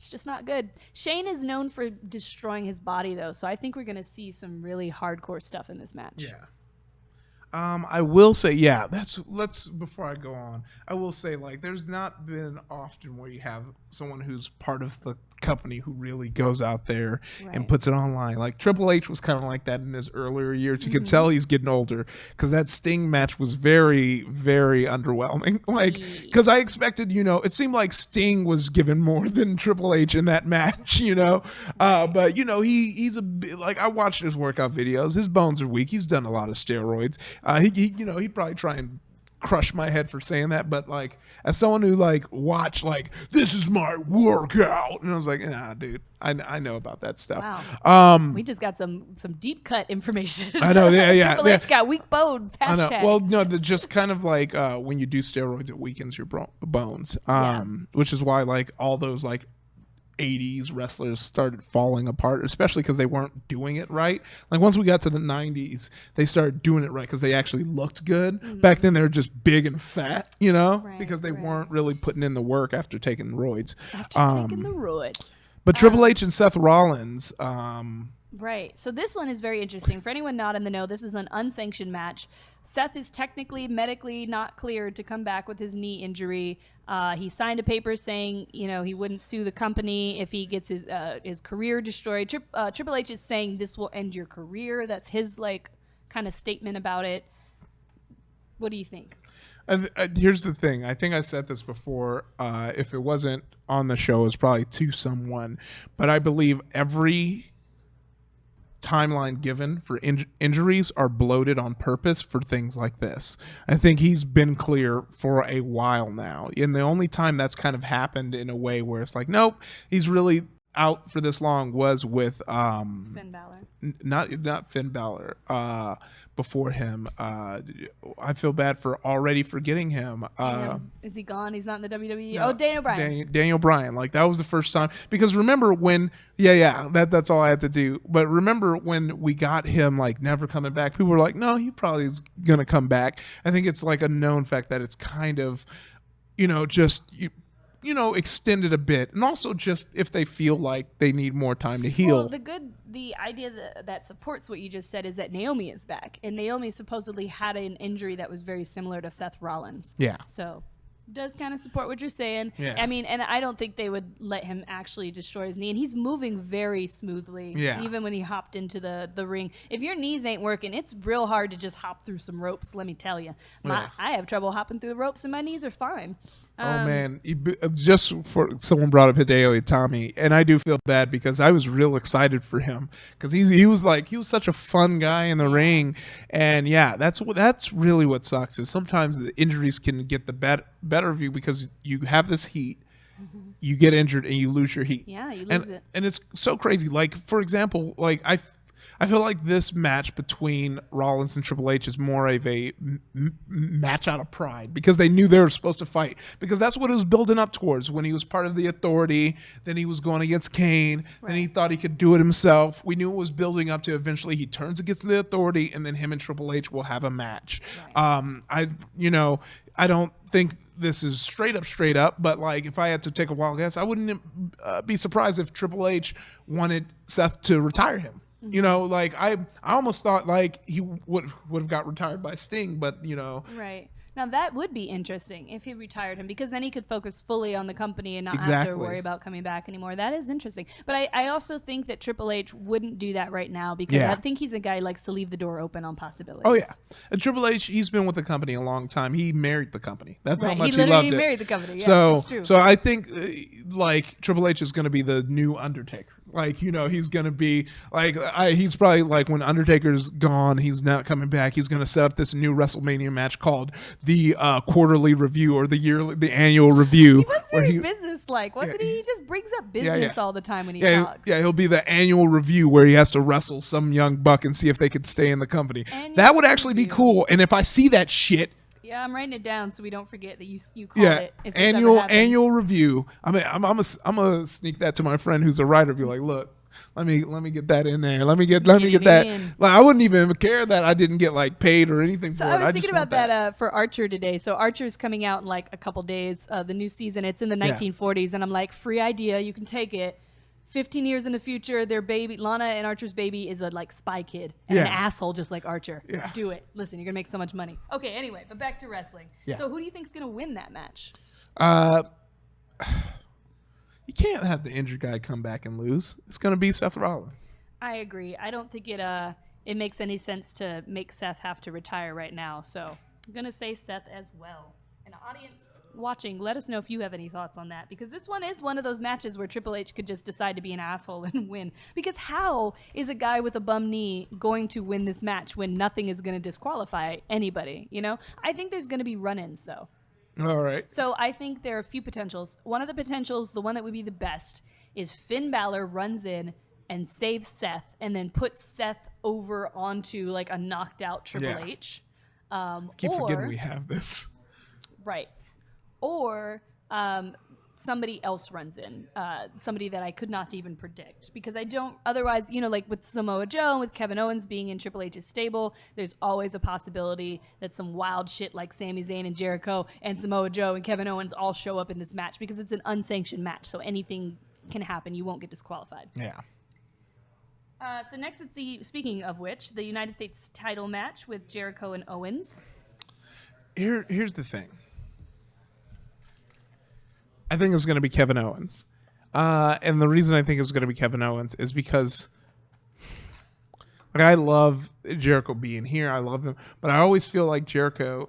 just not good. Shane is known for destroying his body, though, so I think we're going to see some really hardcore stuff in this match. Yeah. I will say, let's before I go on, I will say, like, there's not been often where you have someone who's part of the company who really goes out there and puts it online. Like Triple H was kind of like that in his earlier years. You can tell he's getting older because that Sting match was very, very underwhelming. Like, because I expected, it seemed like Sting was given more than Triple H in that match, but he's a bit, like, I watched his workout videos. His bones are weak. He's done a lot of steroids. He'd probably try and crush my head for saying that, but like as someone who like watched like this is my workout, and I was like, nah, dude, I know about that stuff. Wow. We just got some deep cut information. I know, yeah. Triple H got weak bones. Hashtag. I know. Well, no, just kind of like when you do steroids, it weakens your bones, which is why like all those like 80s wrestlers started falling apart, especially because they weren't doing it right. Like once we got to the 90s, they started doing it right because they actually looked good. Mm-hmm. Back then they were just big and fat, because they weren't really putting in the work after taking roids. But Triple H and Seth Rollins. Right. So this one is very interesting. For anyone not in the know, this is an unsanctioned match. Seth is technically medically not cleared to come back with his knee injury. He signed a paper saying, he wouldn't sue the company if he gets his career destroyed. Triple H is saying this will end your career. That's his like kind of statement about it. What do you think? Here's the thing. I think I said this before. If it wasn't on the show, it's probably to someone. But I believe every timeline given for injuries are bloated on purpose for things like this. I think he's been clear for a while now, and the only time that's kind of happened in a way where it's like, nope, he's really out for this long was with Finn Balor. Not Finn Balor. Before him, I feel bad for already forgetting him. Is he gone? He's not in the WWE. No, Daniel Bryan. Daniel Bryan. Like that was the first time, because remember when? That's all I had to do. But remember when we got him like never coming back? People were like, no, he probably is gonna come back. I think it's like a known fact that it's kind of, extended a bit, and also just if they feel like they need more time to heal. Well, the idea that supports what you just said is that Naomi is back, and Naomi supposedly had an injury that was very similar to Seth Rollins. Yeah. So does kind of support what you're saying. Yeah. I mean, and I don't think they would let him actually destroy his knee, and he's moving very smoothly. Yeah. Even when he hopped into the ring. If your knees ain't working, it's real hard to just hop through some ropes, let me tell you. I have trouble hopping through the ropes, and my knees are fine. Oh man, just for someone brought up Hideo Itami, and I do feel bad because I was real excited for him because he was such a fun guy in the ring, and yeah, that's really what sucks is sometimes the injuries can get the better of you because you have this heat, you get injured and you lose your heat. Yeah, you lose it, and it's so crazy. Like for example, like I feel like this match between Rollins and Triple H is more of a match out of pride because they knew they were supposed to fight because that's what it was building up towards when he was part of the Authority. Then he was going against Kane. Right. Then he thought he could do it himself. We knew it was building up to eventually he turns against the Authority and then him and Triple H will have a match. Right. I don't think this is straight up, but like if I had to take a wild guess, I wouldn't be surprised if Triple H wanted Seth to retire him. You know, like I almost thought like he would have got retired by Sting, but you know. Right. Now that would be interesting if he retired him because then he could focus fully on the company and not have Exactly. to worry about coming back anymore. That is interesting. But I also think that Triple H wouldn't do that right now because I think he's a guy who likes to leave the door open on possibilities. Oh yeah. And Triple H, he's been with the company a long time. He married the company. That's how much he loved it. He married the company. Yeah, that's true. So I think like Triple H is going to be the new Undertaker. Like, you know, he's going to be like, he's probably like when Undertaker's gone, he's not coming back. He's going to set up this new WrestleMania match called the quarterly review or the annual review. He was very business-like, wasn't he? He just brings up business all the time when he talks. Yeah, he'll be the annual review where he has to wrestle some young buck and see if they could stay in the company. That would actually be cool. And if I see that shit, yeah, I'm writing it down so we don't forget that you call it. If annual review. I mean, I'm gonna sneak that to my friend who's a writer. Be like, look, let me get that in there. Let me get that. Like, I wouldn't even care that I didn't get like paid or anything for it. I was thinking about that for Archer today. So Archer's coming out in like a couple days. The new season. It's in the 1940s, and I'm like, free idea. You can take it. 15 years in the future, their baby, Lana and Archer's baby, is a like spy kid and an asshole just like Archer. Yeah. Do it. Listen, you're gonna make so much money. Okay, anyway, but back to wrestling. Yeah. So who do you think's gonna win that match? You can't have the injured guy come back and lose. It's gonna be Seth Rollins. I agree. I don't think it makes any sense to make Seth have to retire right now. So I'm gonna say Seth as well. And audience watching, let us know if you have any thoughts on that, because this one is one of those matches where Triple H could just decide to be an asshole and win. Because how is a guy with a bum knee going to win this match when nothing is going to disqualify anybody? You know, I think there's going to be run-ins though. All right. So I think there are a few potentials. One of the potentials, the one that would be the best, is Finn Balor runs in and saves Seth and then puts Seth over onto like a knocked out Triple H. Keep forgetting we have this. Right. Or somebody else runs in, somebody that I could not even predict, because I don't, otherwise, you know, like with Samoa Joe and with Kevin Owens being in Triple H's stable, there's always a possibility that some wild shit like Sami Zayn and Jericho and Samoa Joe and Kevin Owens all show up in this match, because it's an unsanctioned match, so anything can happen. You won't get disqualified. Yeah. So next, speaking of which, the United States title match with Jericho and Owens. Here's the thing. I think it's going to be Kevin Owens. And the reason I think it's going to be Kevin Owens is because like, I love Jericho being here. I love him. But I always feel like Jericho,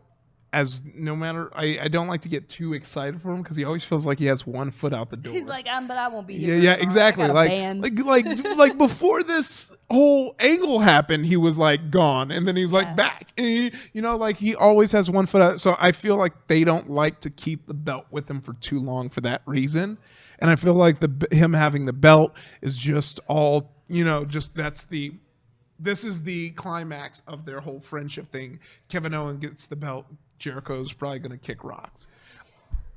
as no matter, I don't like to get too excited for him because he always feels like he has one foot out the door. He's like, but I won't be here. Yeah, exactly. Like before this whole angle happened, he was like gone, and then he was like back. And he, you know, like he always has one foot out. So I feel like they don't like to keep the belt with him for too long for that reason. And I feel like him having the belt is just all, you know, just this is the climax of their whole friendship thing. Kevin Owens gets the belt. Jericho's probably going to kick rocks.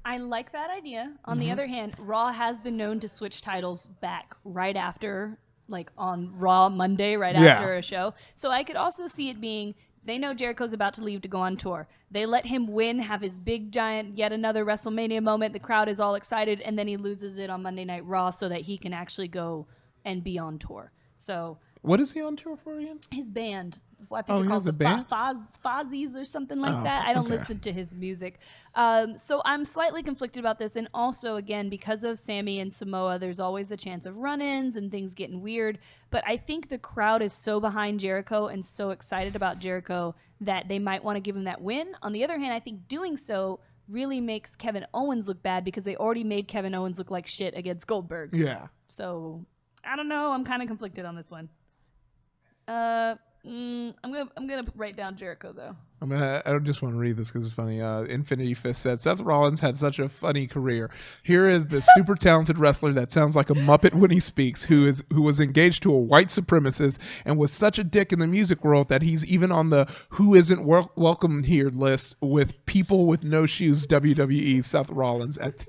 I like that idea. On the other hand, Raw has been known to switch titles back right after, like on Raw Monday, right after a show. So I could also see it being, they know Jericho's about to leave to go on tour. They let him win, have his big, giant, yet another WrestleMania moment. The crowd is all excited, and then he loses it on Monday Night Raw so that he can actually go and be on tour. So what is he on tour for again? His band. I think he has a band? Fozzies or something like that. I don't listen to his music. So I'm slightly conflicted about this. And also, again, because of Sami and Samoa, there's always a chance of run-ins and things getting weird. But I think the crowd is so behind Jericho and so excited about Jericho that they might want to give him that win. On the other hand, I think doing so really makes Kevin Owens look bad because they already made Kevin Owens look like shit against Goldberg. Yeah. So I don't know. I'm kind of conflicted on this one. I'm gonna write down Jericho though. I just want to read this because it's funny. Infinity Fist said Seth Rollins had such a funny career. Here is the super talented wrestler that sounds like a Muppet when he speaks, who was engaged to a white supremacist and was such a dick in the music world that he's even on the "Who Isn't Welcome Here" list with people with no shoes. WWE Seth Rollins at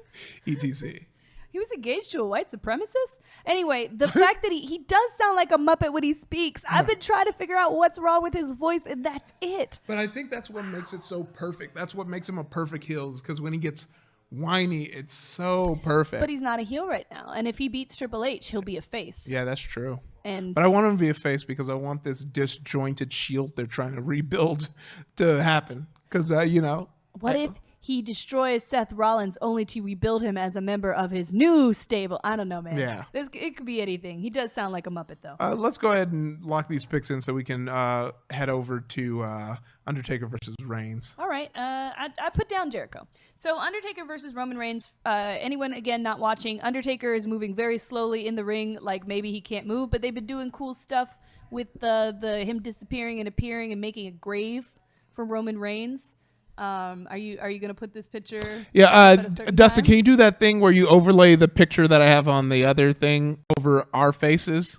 ETC. He was engaged to a white supremacist? Anyway, the fact that he does sound like a Muppet when he speaks. I've been trying to figure out what's wrong with his voice, and that's it. But I think that's what makes it so perfect. That's what makes him a perfect heel, is because when he gets whiny, it's so perfect. But he's not a heel right now. And if he beats Triple H, he'll be a face. Yeah, that's true. But I want him to be a face because I want this disjointed Shield they're trying to rebuild to happen. Because, what if he destroys Seth Rollins only to rebuild him as a member of his new stable? I don't know, man. Yeah. It could be anything. He does sound like a Muppet, though. Let's go ahead and lock these picks in so we can head over to Undertaker versus Reigns. All right. I put down Jericho. So Undertaker versus Roman Reigns. Anyone, again, not watching, Undertaker is moving very slowly in the ring, like maybe he can't move, but they've been doing cool stuff with the him disappearing and appearing and making a grave for Roman Reigns. Are you gonna put this picture? Yeah, Dustin, time? can you do that thing where you overlay the picture that I have on the other thing over our faces?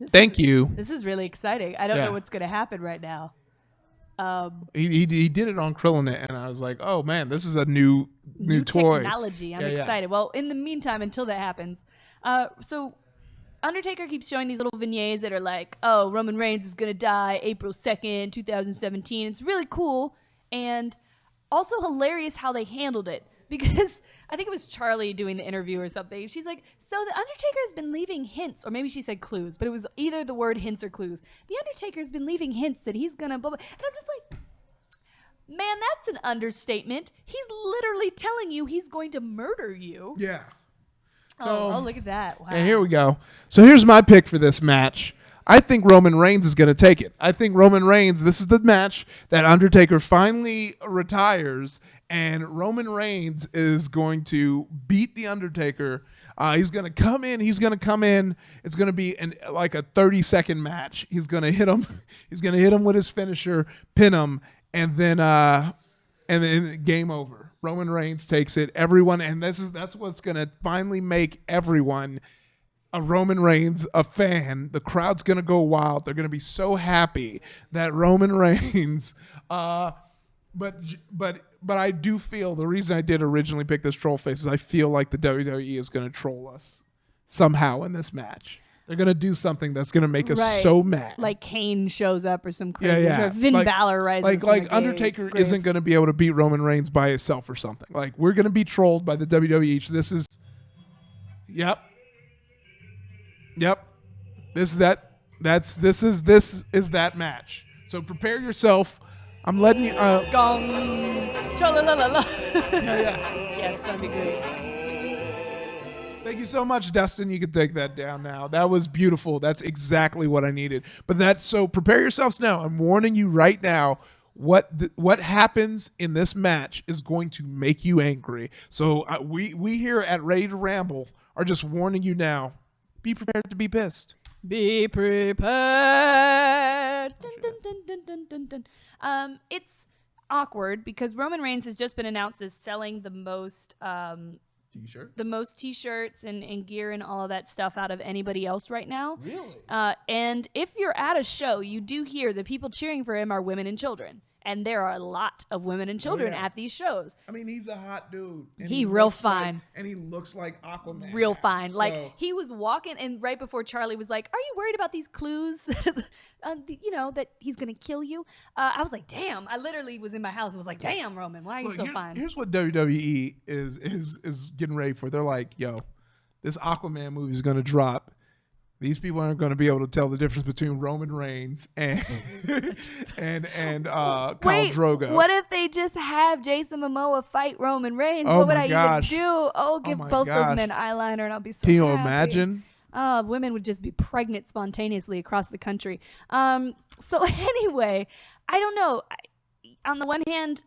Thank you. This is really exciting. I don't know what's gonna happen right now. He did it on Krillin, and I was like, oh man, this is a new toy. Technology. I'm excited. Well, in the meantime, until that happens, so Undertaker keeps showing these little vignettes that are like, oh, Roman Reigns is going to die April 2nd, 2017. It's really cool and also hilarious how they handled it because I think it was Charlie doing the interview or something. She's like, so the Undertaker has been leaving hints, or maybe she said clues, but it was either the word hints or clues. The Undertaker has been leaving hints that he's going to blah, blah. And I'm just like, man, that's an understatement. He's literally telling you he's going to murder you. Yeah. So, look at that. Wow. And here we go. So here's my pick for this match. I think Roman Reigns is going to take it. I think Roman Reigns, this is the match that Undertaker finally retires, and Roman Reigns is going to beat the Undertaker. He's going to come in. It's going to be like a 30-second match. He's going to hit him. He's going to hit him with his finisher, pin him, and then game over. Roman Reigns takes it. Everyone, and that's what's going to finally make everyone a Roman Reigns a fan. The crowd's going to go wild. They're going to be so happy that Roman Reigns. But I do feel the reason I did originally pick this troll face is I feel like the WWE is going to troll us somehow in this match. They're going to do something that's going to make us so mad. Like Kane shows up or some crazy or Finn Balor rises. Like Undertaker isn't going to be able to beat Roman Reigns by himself or something. Like, we're going to be trolled by the WWE. This is Yep. This is that match. So prepare yourself. I'm letting you Gong. Cha-la-la-la-la. Yeah. Yes, that'd be great. Thank you so much, Dustin. You can take that down now. That was beautiful. That's exactly what I needed. So prepare yourselves now. I'm warning you right now. What happens in this match is going to make you angry. So we here at Ready to Ramble are just warning you now. Be prepared to be pissed. Be prepared. Dun, dun, dun, dun, dun, dun, dun. It's awkward because Roman Reigns has just been announced as selling the most T-shirts and gear and all of that stuff out of anybody else right now. Really? And if you're at a show, you do hear the people cheering for him are women and children. And there are a lot of women and children at these shows. I mean, he's a hot dude. And he real fine. And he looks like Aquaman. Real fine. So, like, he was walking, and right before Charlie was like, are you worried about these clues? That he's going to kill you? I was like, damn. I literally was in my house and was like, damn, Roman, why are you so fine? Here's what WWE is getting ready for. They're like, yo, this Aquaman movie is going to drop. These people aren't going to be able to tell the difference between Roman Reigns and Khal Drogo. What if they just have Jason Momoa fight Roman Reigns? Oh, what would my I gosh. even do? Give both those men eyeliner and I'll be so Can you happy. imagine? Women would just be pregnant spontaneously across the country. So anyway, I don't know. On the one hand,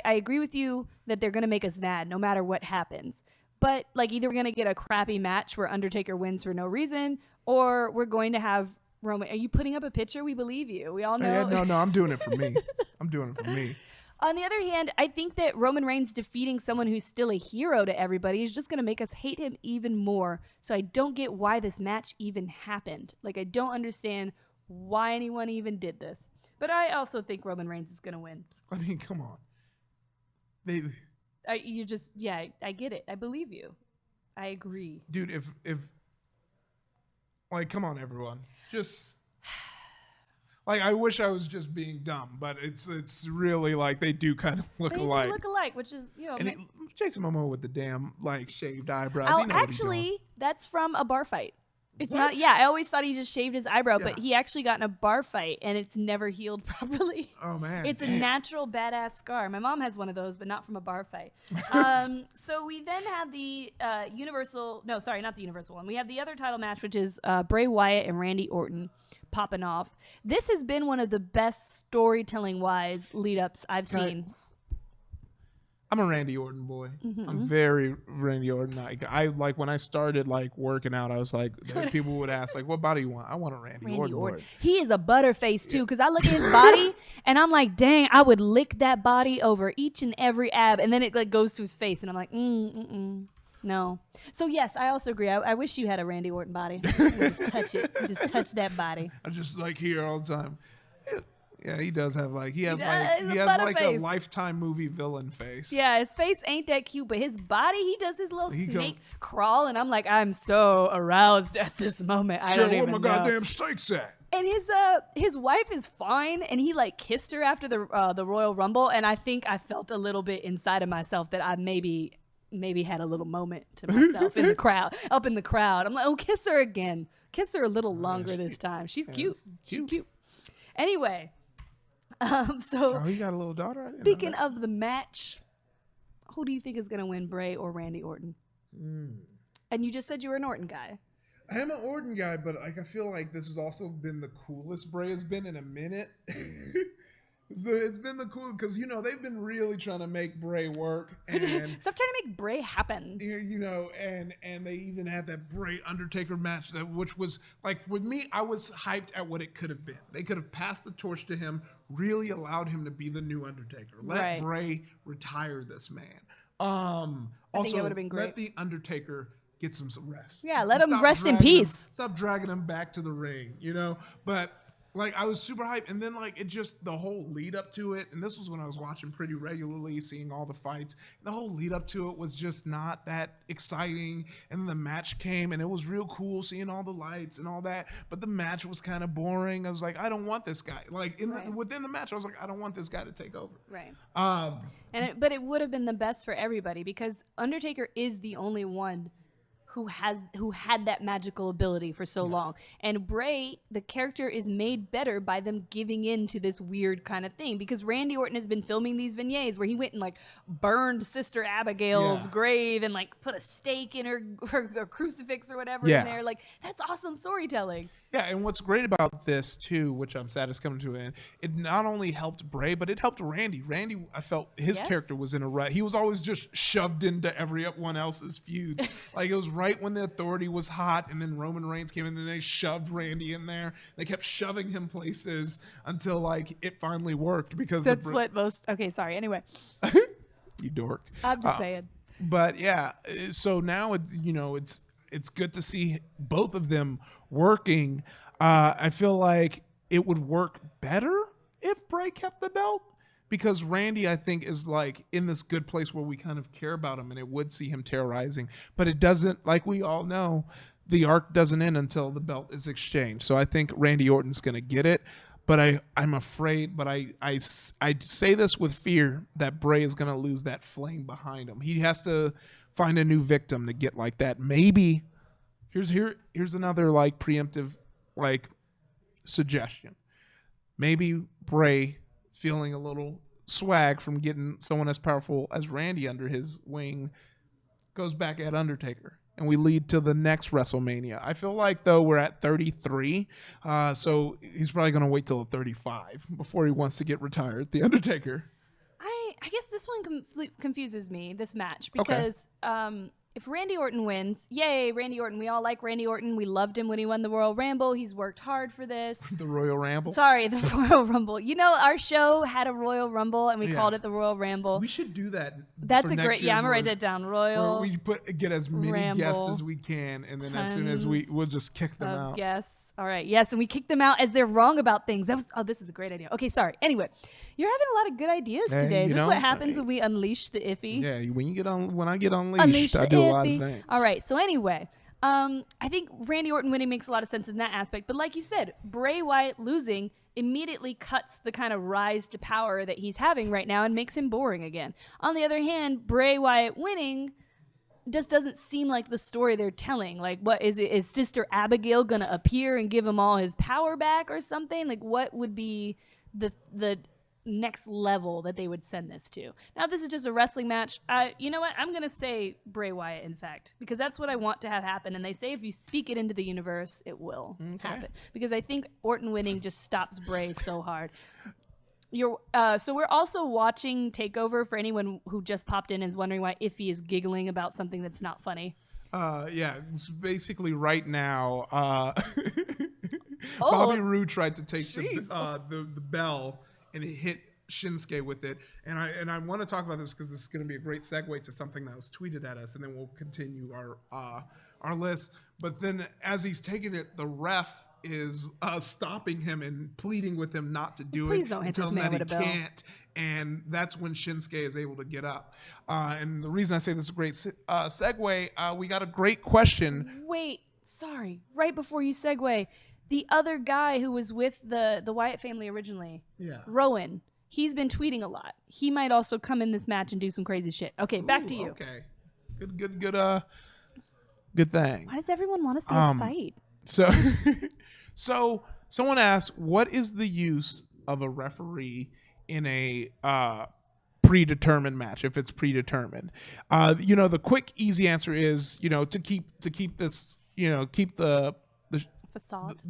I agree with you that they're going to make us mad no matter what happens. But like either we're going to get a crappy match where Undertaker wins for no reason, or we're going to have Roman. Are you putting up a picture? We believe you. We all know. Yeah, no, I'm doing it for me. I'm doing it for me. On the other hand, I think that Roman Reigns defeating someone who's still a hero to everybody is just going to make us hate him even more. So I don't get why this match even happened. Like, I don't understand why anyone even did this. But I also think Roman Reigns is going to win. I mean, come on. I get it. I believe you. I agree. Dude, if like, come on, everyone. Just... Like, I wish I was just being dumb, but it's really like they do kind of look alike. They look alike, which is, you know. And Jason Momoa with the damn, like, shaved eyebrows. Oh, he know what actually, he's doing. That's from a bar fight. It's What? not, yeah, I always thought he just shaved his eyebrow, Yeah. but he actually got in a bar fight, and it's never healed properly. Oh, man. It's damn. a natural badass scar. My mom has one of those, but not from a bar fight. So we then have the not the Universal one. We have the other title match, which is Bray Wyatt and Randy Orton popping off. This has been one of the best storytelling-wise lead-ups I've seen. I'm a Randy Orton boy. Mm-hmm. I'm very Randy Orton. I like when I started like working out, I was like, people would ask like, "What body you want?" I want a Randy Orton boy. He is a butterface too, because I look at his body and I'm like, dang, I would lick that body over each and every ab, and then it like goes to his face, and I'm like, no. So yes, I also agree. I wish you had a Randy Orton body. Just touch it. Just touch that body. I just like here all the time. Yeah, he does have like he has a like a face. Lifetime movie villain face. Yeah, his face ain't that cute, but his body, he does his little snake crawl, and I'm like, I'm so aroused at this moment. I don't Where even my know. goddamn steaks at? And his wife is fine, and he like kissed her after the Royal Rumble, and I think I felt a little bit inside of myself that I maybe had a little moment to myself in the crowd, up in the crowd. I'm like, oh, kiss her again. Kiss her a little longer this time. She's cute. She's cute. Anyway, so he got a little daughter. Speaking of the match, who do you think is going to win, Bray or Randy Orton? And you just said you were an Orton guy. I am an Orton guy, but like I feel like this has also been the coolest Bray has been in a minute. It's been the cool because they've been really trying to make Bray work and Stop trying to make Bray happen. And they even had that Bray Undertaker match which was like with me, I was hyped at what it could have been. They could have passed the torch to him, really allowed him to be the new Undertaker. Let Bray retire this man. Also, think that would have been great. Let the Undertaker get some rest. Yeah, let him rest in peace. Stop dragging him back to the ring, But like I was super hyped, and then like it just the whole lead up to it, and this was when I was watching pretty regularly, seeing all the fights. The whole lead up to it was just not that exciting, and then the match came, and it was real cool seeing all the lights and all that. But the match was kind of boring. I was like, I don't want this guy. Like within the match, I was like, I don't want this guy to take over. Right. But it would have been the best for everybody because Undertaker is the only one who had that magical ability for so long. And Bray, the character, is made better by them giving in to this weird kind of thing. Because Randy Orton has been filming these vignettes where he went and like burned Sister Abigail's grave and like put a stake in her crucifix or whatever in there. Like, that's awesome storytelling. Yeah, and what's great about this too, which I'm sad is coming to an end, it not only helped Bray, but it helped Randy. Randy, I felt his character was in a rut. He was always just shoved into everyone else's feuds. Like it was right when the Authority was hot, and then Roman Reigns came in, and they shoved Randy in there. They kept shoving him places until like it finally worked because that's what most. Okay, sorry. Anyway, you dork. I'm just saying. But yeah, so now it's good to see both of them working. I feel like it would work better if Bray kept the belt because Randy, I think, is like in this good place where we kind of care about him and it would see him terrorizing. But it doesn't, like we all know, the arc doesn't end until the belt is exchanged. So I think Randy Orton's going to get it. But I'm afraid, but I say this with fear that Bray is going to lose that flame behind him. He has to find a new victim to get like that. Maybe here's another like preemptive like suggestion. Maybe Bray, feeling a little swag from getting someone as powerful as Randy under his wing, goes back at Undertaker. And we lead to the next WrestleMania. I feel like, though, we're at 33, so he's probably going to wait till 35 before he wants to get retired. The Undertaker. I guess this one confuses me, this match, because if Randy Orton wins, yay, Randy Orton. We all like Randy Orton. We loved him when he won the Royal Rumble. He's worked hard for this. The Royal Ramble. Sorry, the Royal Rumble. You know, our show had a Royal Rumble, and we called it the Royal Ramble. We should do that. That's a great. Yeah, I'm gonna write that down. Royal. Where we get as many Ramble, guests as we can, and then as soon as we'll just kick them out. Guests. All right. Yes, and we kick them out as they're wrong about things. This is a great idea. Okay, sorry. Anyway, you're having a lot of good ideas today. This is what happens when we unleash the iffy. Yeah, when I get unleashed, I do a lot of things. All right. So anyway, I think Randy Orton winning makes a lot of sense in that aspect. But like you said, Bray Wyatt losing immediately cuts the kind of rise to power that he's having right now and makes him boring again. On the other hand, Bray Wyatt winning just doesn't seem like the story they're telling. Like, what is it? Is Sister Abigail gonna appear and give him all his power back or something? Like, what would be the next level that they would send this to? Now, this is just a wrestling match. You know what? I'm gonna say Bray Wyatt, in fact, because that's what I want to have happen. And they say if you speak it into the universe, it will happen. Because I think Orton winning just stops Bray so hard. So we're also watching TakeOver for anyone who just popped in and is wondering why Iffy is giggling about something that's not funny. Yeah, it's basically right now. Bobby Roode tried to take the bell and it hit Shinsuke with it, and I want to talk about this because this is going to be a great segue to something that was tweeted at us, and then we'll continue our list. But then as he's taking it, the ref is stopping him and pleading with him not to do Please don't hit this man with a bell. Can't, and that's when Shinsuke is able to get up. And the reason I say this is a great segue, we got a great question. Wait, sorry. Right before you segue, the other guy who was with the Wyatt family originally, Rowan, he's been tweeting a lot. He might also come in this match and do some crazy shit. Okay, back to you. Okay, good thing. Why does everyone want to see us fight? So someone asked, what is the use of a referee in a predetermined match if it's predetermined? The quick, easy answer is, to keep this, keep the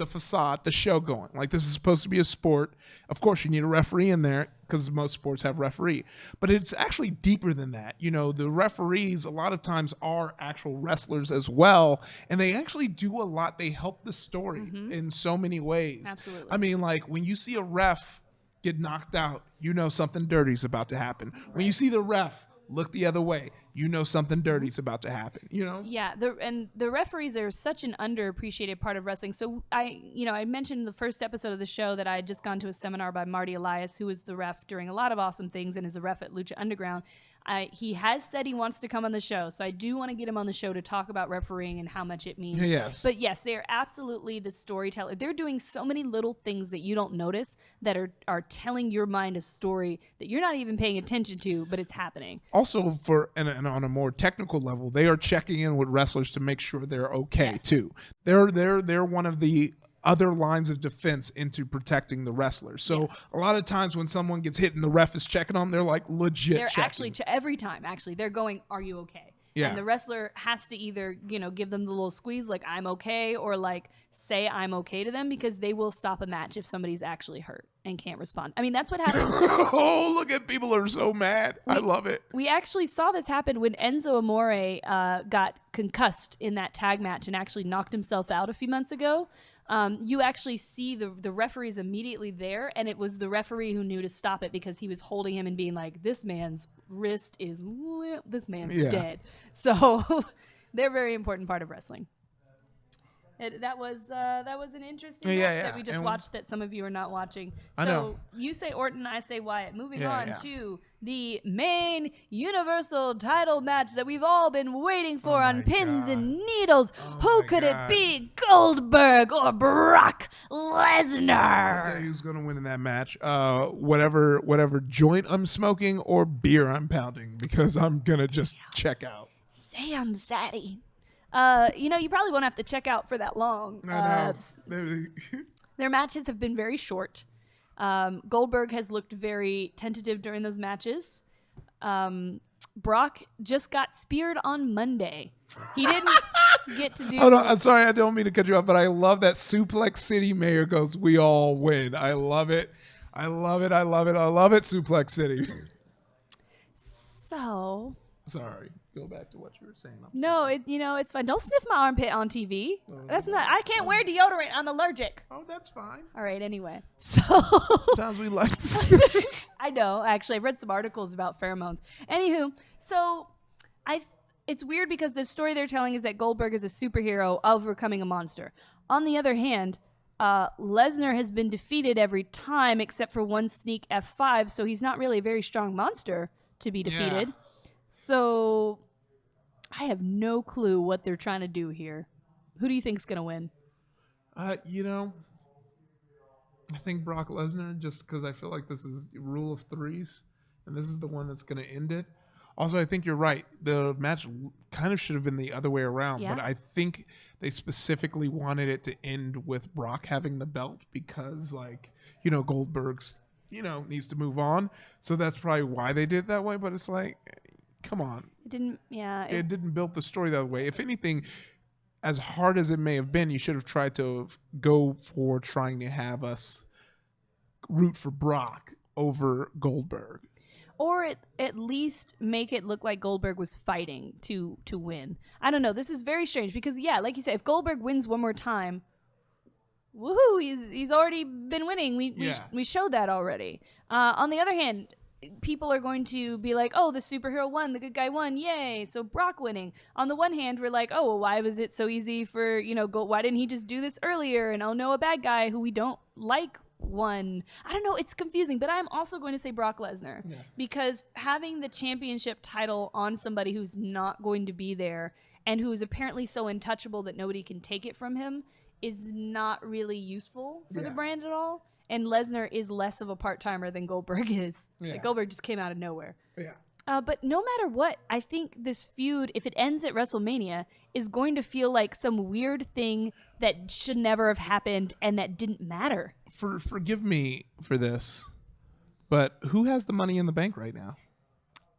facade, the show going. Like, this is supposed to be a sport. Of course, you need a referee in there because most sports have referee. But it's actually deeper than that. The referees a lot of times are actual wrestlers as well, and they actually do a lot. They help the story in so many ways. Absolutely. I mean, like, when you see a ref get knocked out, something dirty is about to happen. Right. When you see the ref look the other way, something dirty is about to happen, Yeah, the referees are such an underappreciated part of wrestling. So I mentioned in the first episode of the show that I had just gone to a seminar by Marty Elias, who was the ref during a lot of awesome things and is a ref at Lucha Underground. He has said he wants to come on the show, so I do want to get him on the show to talk about refereeing and how much it means. Yes. But yes, they are absolutely the storyteller. They're doing so many little things that you don't notice that are telling your mind a story that you're not even paying attention to, but it's happening. Also, and on a more technical level, they are checking in with wrestlers to make sure they're okay too. They're one of the other lines of defense into protecting the wrestlers. So a lot of times when someone gets hit and the ref is checking them, they're like legit they're checking. Actually, every time, they're going, are you okay? Yeah. And the wrestler has to either, give them the little squeeze, like, I'm okay, or like say I'm okay to them, because they will stop a match if somebody's actually hurt and can't respond. I mean, that's what happened. Oh, look at people are so mad. I love it. We actually saw this happen when Enzo Amore got concussed in that tag match and actually knocked himself out a few months ago. You actually see the referees immediately there, and it was the referee who knew to stop it because he was holding him and being like, this man's wrist is limp, this man's dead. So they're a very important part of wrestling. That was an interesting match that we just watched that some of you are not watching. I know. You say Orton, I say Wyatt. Moving on to the main Universal title match that we've all been waiting for on pins and needles. Who could it be? Goldberg or Brock Lesnar? I'll tell you who's going to win in that match. Whatever joint I'm smoking or beer I'm pounding, because I'm going to just check out. Sam Zaddy. You probably won't have to check out for that long. Their matches have been very short. Goldberg has looked very tentative during those matches. Brock just got speared on Monday. He didn't get to do... Oh, no, I'm sorry, I don't mean to cut you off, but I love that Suplex City Mayor goes, we all win. I love it. I love it, Suplex City. So Sorry, go back to what you were saying. no, it's fine. Don't sniff my armpit on TV. That's not. I can't wear deodorant. I'm allergic. Oh, that's fine. All right. Anyway, so Sometimes we like to I know. Actually, I've read some articles about pheromones. Anywho, so it's weird because the story they're telling is that Goldberg is a superhero overcoming a monster. On the other hand, Lesnar has been defeated every time except for one sneak F5, so he's not really a very strong monster to be defeated. Yeah. So I have no clue what they're trying to do here. Who do you think's gonna win? I think Brock Lesnar, just because I feel like this is rule of threes, and this is the one that's going to end it. Also, I think you're right. The match kind of should have been the other way around, Yeah. but I think they specifically wanted it to end with Brock having the belt because, Goldberg's, needs to move on. So that's probably why they did it that way. But it's like, come on. It didn't. Yeah. It didn't build the story that way. If anything, as hard as it may have been, you should have tried to go for trying to have us root for Brock over Goldberg. Or at least make it look like Goldberg was fighting to win. I don't know. This is very strange because, like you said, if Goldberg wins one more time, woohoo, he's already been winning. We showed that already. On the other hand, people are going to be like, oh, the superhero won, the good guy won, yay, so Brock winning. On the one hand, we're like, oh, well, why was it so easy for, why didn't he just do this earlier? And oh no, a bad guy who we don't like won. I don't know, it's confusing, but I'm also going to say Brock Lesnar because having the championship title on somebody who's not going to be there and who is apparently so untouchable that nobody can take it from him is not really useful for the brand at all. And Lesnar is less of a part-timer than Goldberg is. Yeah. Like, Goldberg just came out of nowhere. Yeah. But no matter what, I think this feud, if it ends at WrestleMania, is going to feel like some weird thing that should never have happened and that didn't matter. Forgive me for this, but who has the Money in the Bank right now?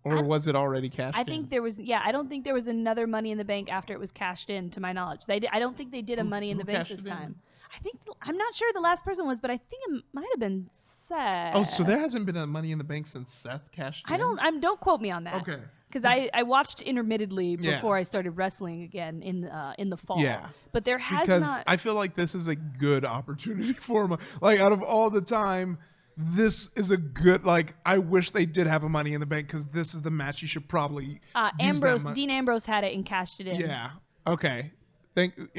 Or was it already cashed in? I think there was, I don't think there was another Money in the Bank after it was cashed in, to my knowledge. I don't think they did a Money in the Bank this time. I'm not sure the last person was, but I think it might have been Seth. Oh, so there hasn't been a Money in the Bank since Seth cashed in? Don't quote me on that. Okay. Because I watched intermittently before I started wrestling again in the fall. Yeah. But there has because not. I feel like this is a good opportunity for him. Like, out of all the time, this is a good, I wish they did have a Money in the Bank because this is the match you should probably Dean Ambrose had it and cashed it in. Yeah. Okay.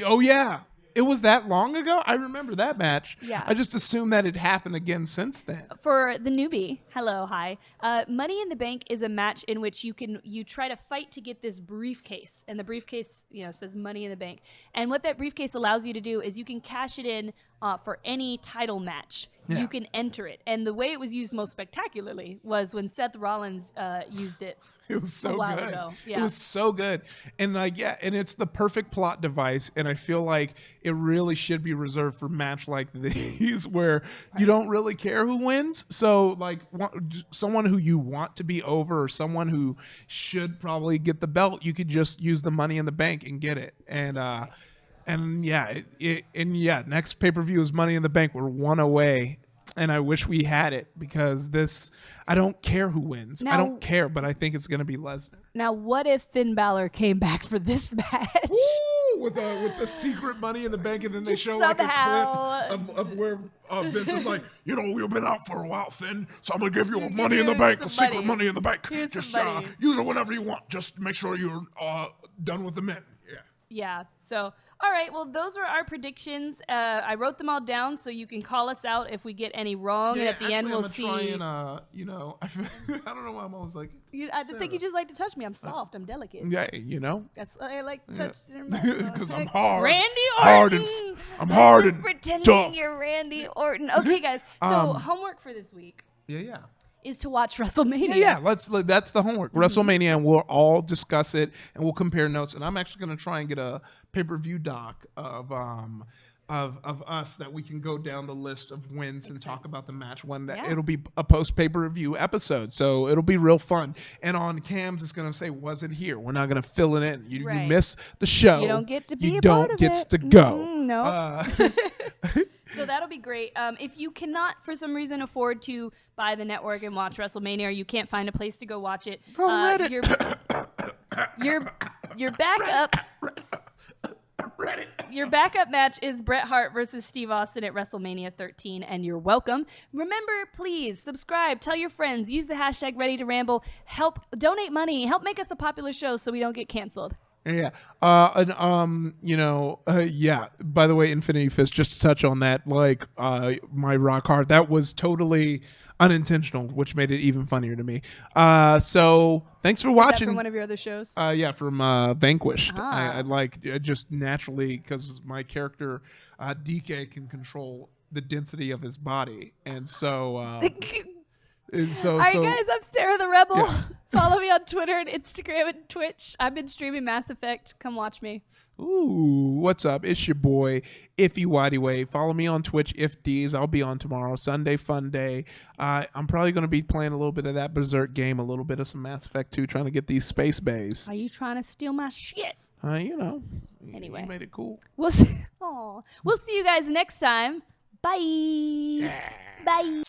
Oh, yeah. It was that long ago? I remember that match. Yeah. I just assumed that it happened again since then. For the newbie, hi. Money in the Bank is a match in which you try to fight to get this briefcase, and the briefcase says Money in the Bank. And what that briefcase allows you to do is you can cash it in for any title match. Yeah. You can enter it, and the way it was used most spectacularly was when Seth Rollins used it. It was so a while good. ago. Yeah. It was so good. And and it's the perfect plot device. And I feel like it really should be reserved for match like these where you don't really care who wins. So someone who you want to be over or someone who should probably get the belt, you could just use the Money in the Bank and get it. Next pay-per-view is Money in the Bank. We're one away. And I wish we had it because I don't care who wins. I don't care, but I think it's going to be Lesnar. Now, what if Finn Balor came back for this match? Ooh, with the secret Money in the Bank, and then they show a clip of where Vince is like, we've been out for a while, Finn, so I'm going to give you a Money in the Bank, a secret Money in the Bank. Here's Just money. use it whenever you want. Just make sure you're done with the men. Yeah. Yeah. So, all right. Well, those were our predictions. I wrote them all down so you can call us out if we get any wrong. And at the end, we'll see. Try and, I don't know why I'm always like. I think you just like to touch me. I'm soft. I'm delicate. Yeah, That's I like to touch. Because I'm hard. Randy Orton. I'm hard Just and pretending tough. You're Randy Orton. Okay, guys. So homework for this week Yeah. is to watch WrestleMania. Yeah, that's the homework. WrestleMania, and we'll all discuss it, and we'll compare notes. And I'm actually going to try and get a pay-per-view doc of us that we can go down the list of wins and talk about the match. It'll be a post pay-per-view episode, so it'll be real fun. And on Cam's, it's going to say, "Was it here?" We're not going to fill it in. You miss the show. You don't get to be you a don't part of get it. to go. No. So that'll be great. If you cannot, for some reason, afford to buy the network and watch WrestleMania, or you can't find a place to go watch it, your backup. Your backup match is Bret Hart versus Steve Austin at WrestleMania 13, and you're welcome. Remember, please subscribe, tell your friends, use the hashtag #ReadyToRamble, help donate money, help make us a popular show so we don't get canceled. Yeah. Yeah. By the way, Infinity Fist, just to touch on that, like, my rock hard, that was totally unintentional, which made it even funnier to me. So thanks for watching. Is that from one of your other shows? Yeah, from Vanquished. Ah. I like just naturally, because my character DK can control the density of his body, and so. All right, guys, I'm Sarah the Rebel. Yeah. Follow me on Twitter and Instagram and Twitch. I've been streaming Mass Effect. Come watch me. Ooh, what's up? It's your boy, Iffy Whitey Way. Follow me on Twitch, IfDees. I'll be on tomorrow. Sunday, fun day. I'm probably going to be playing a little bit of that Berserk game, a little bit of some Mass Effect 2, trying to get these space bays. Are you trying to steal my shit? Anyway. You made it cool. We'll see you guys next time. Bye. Bye.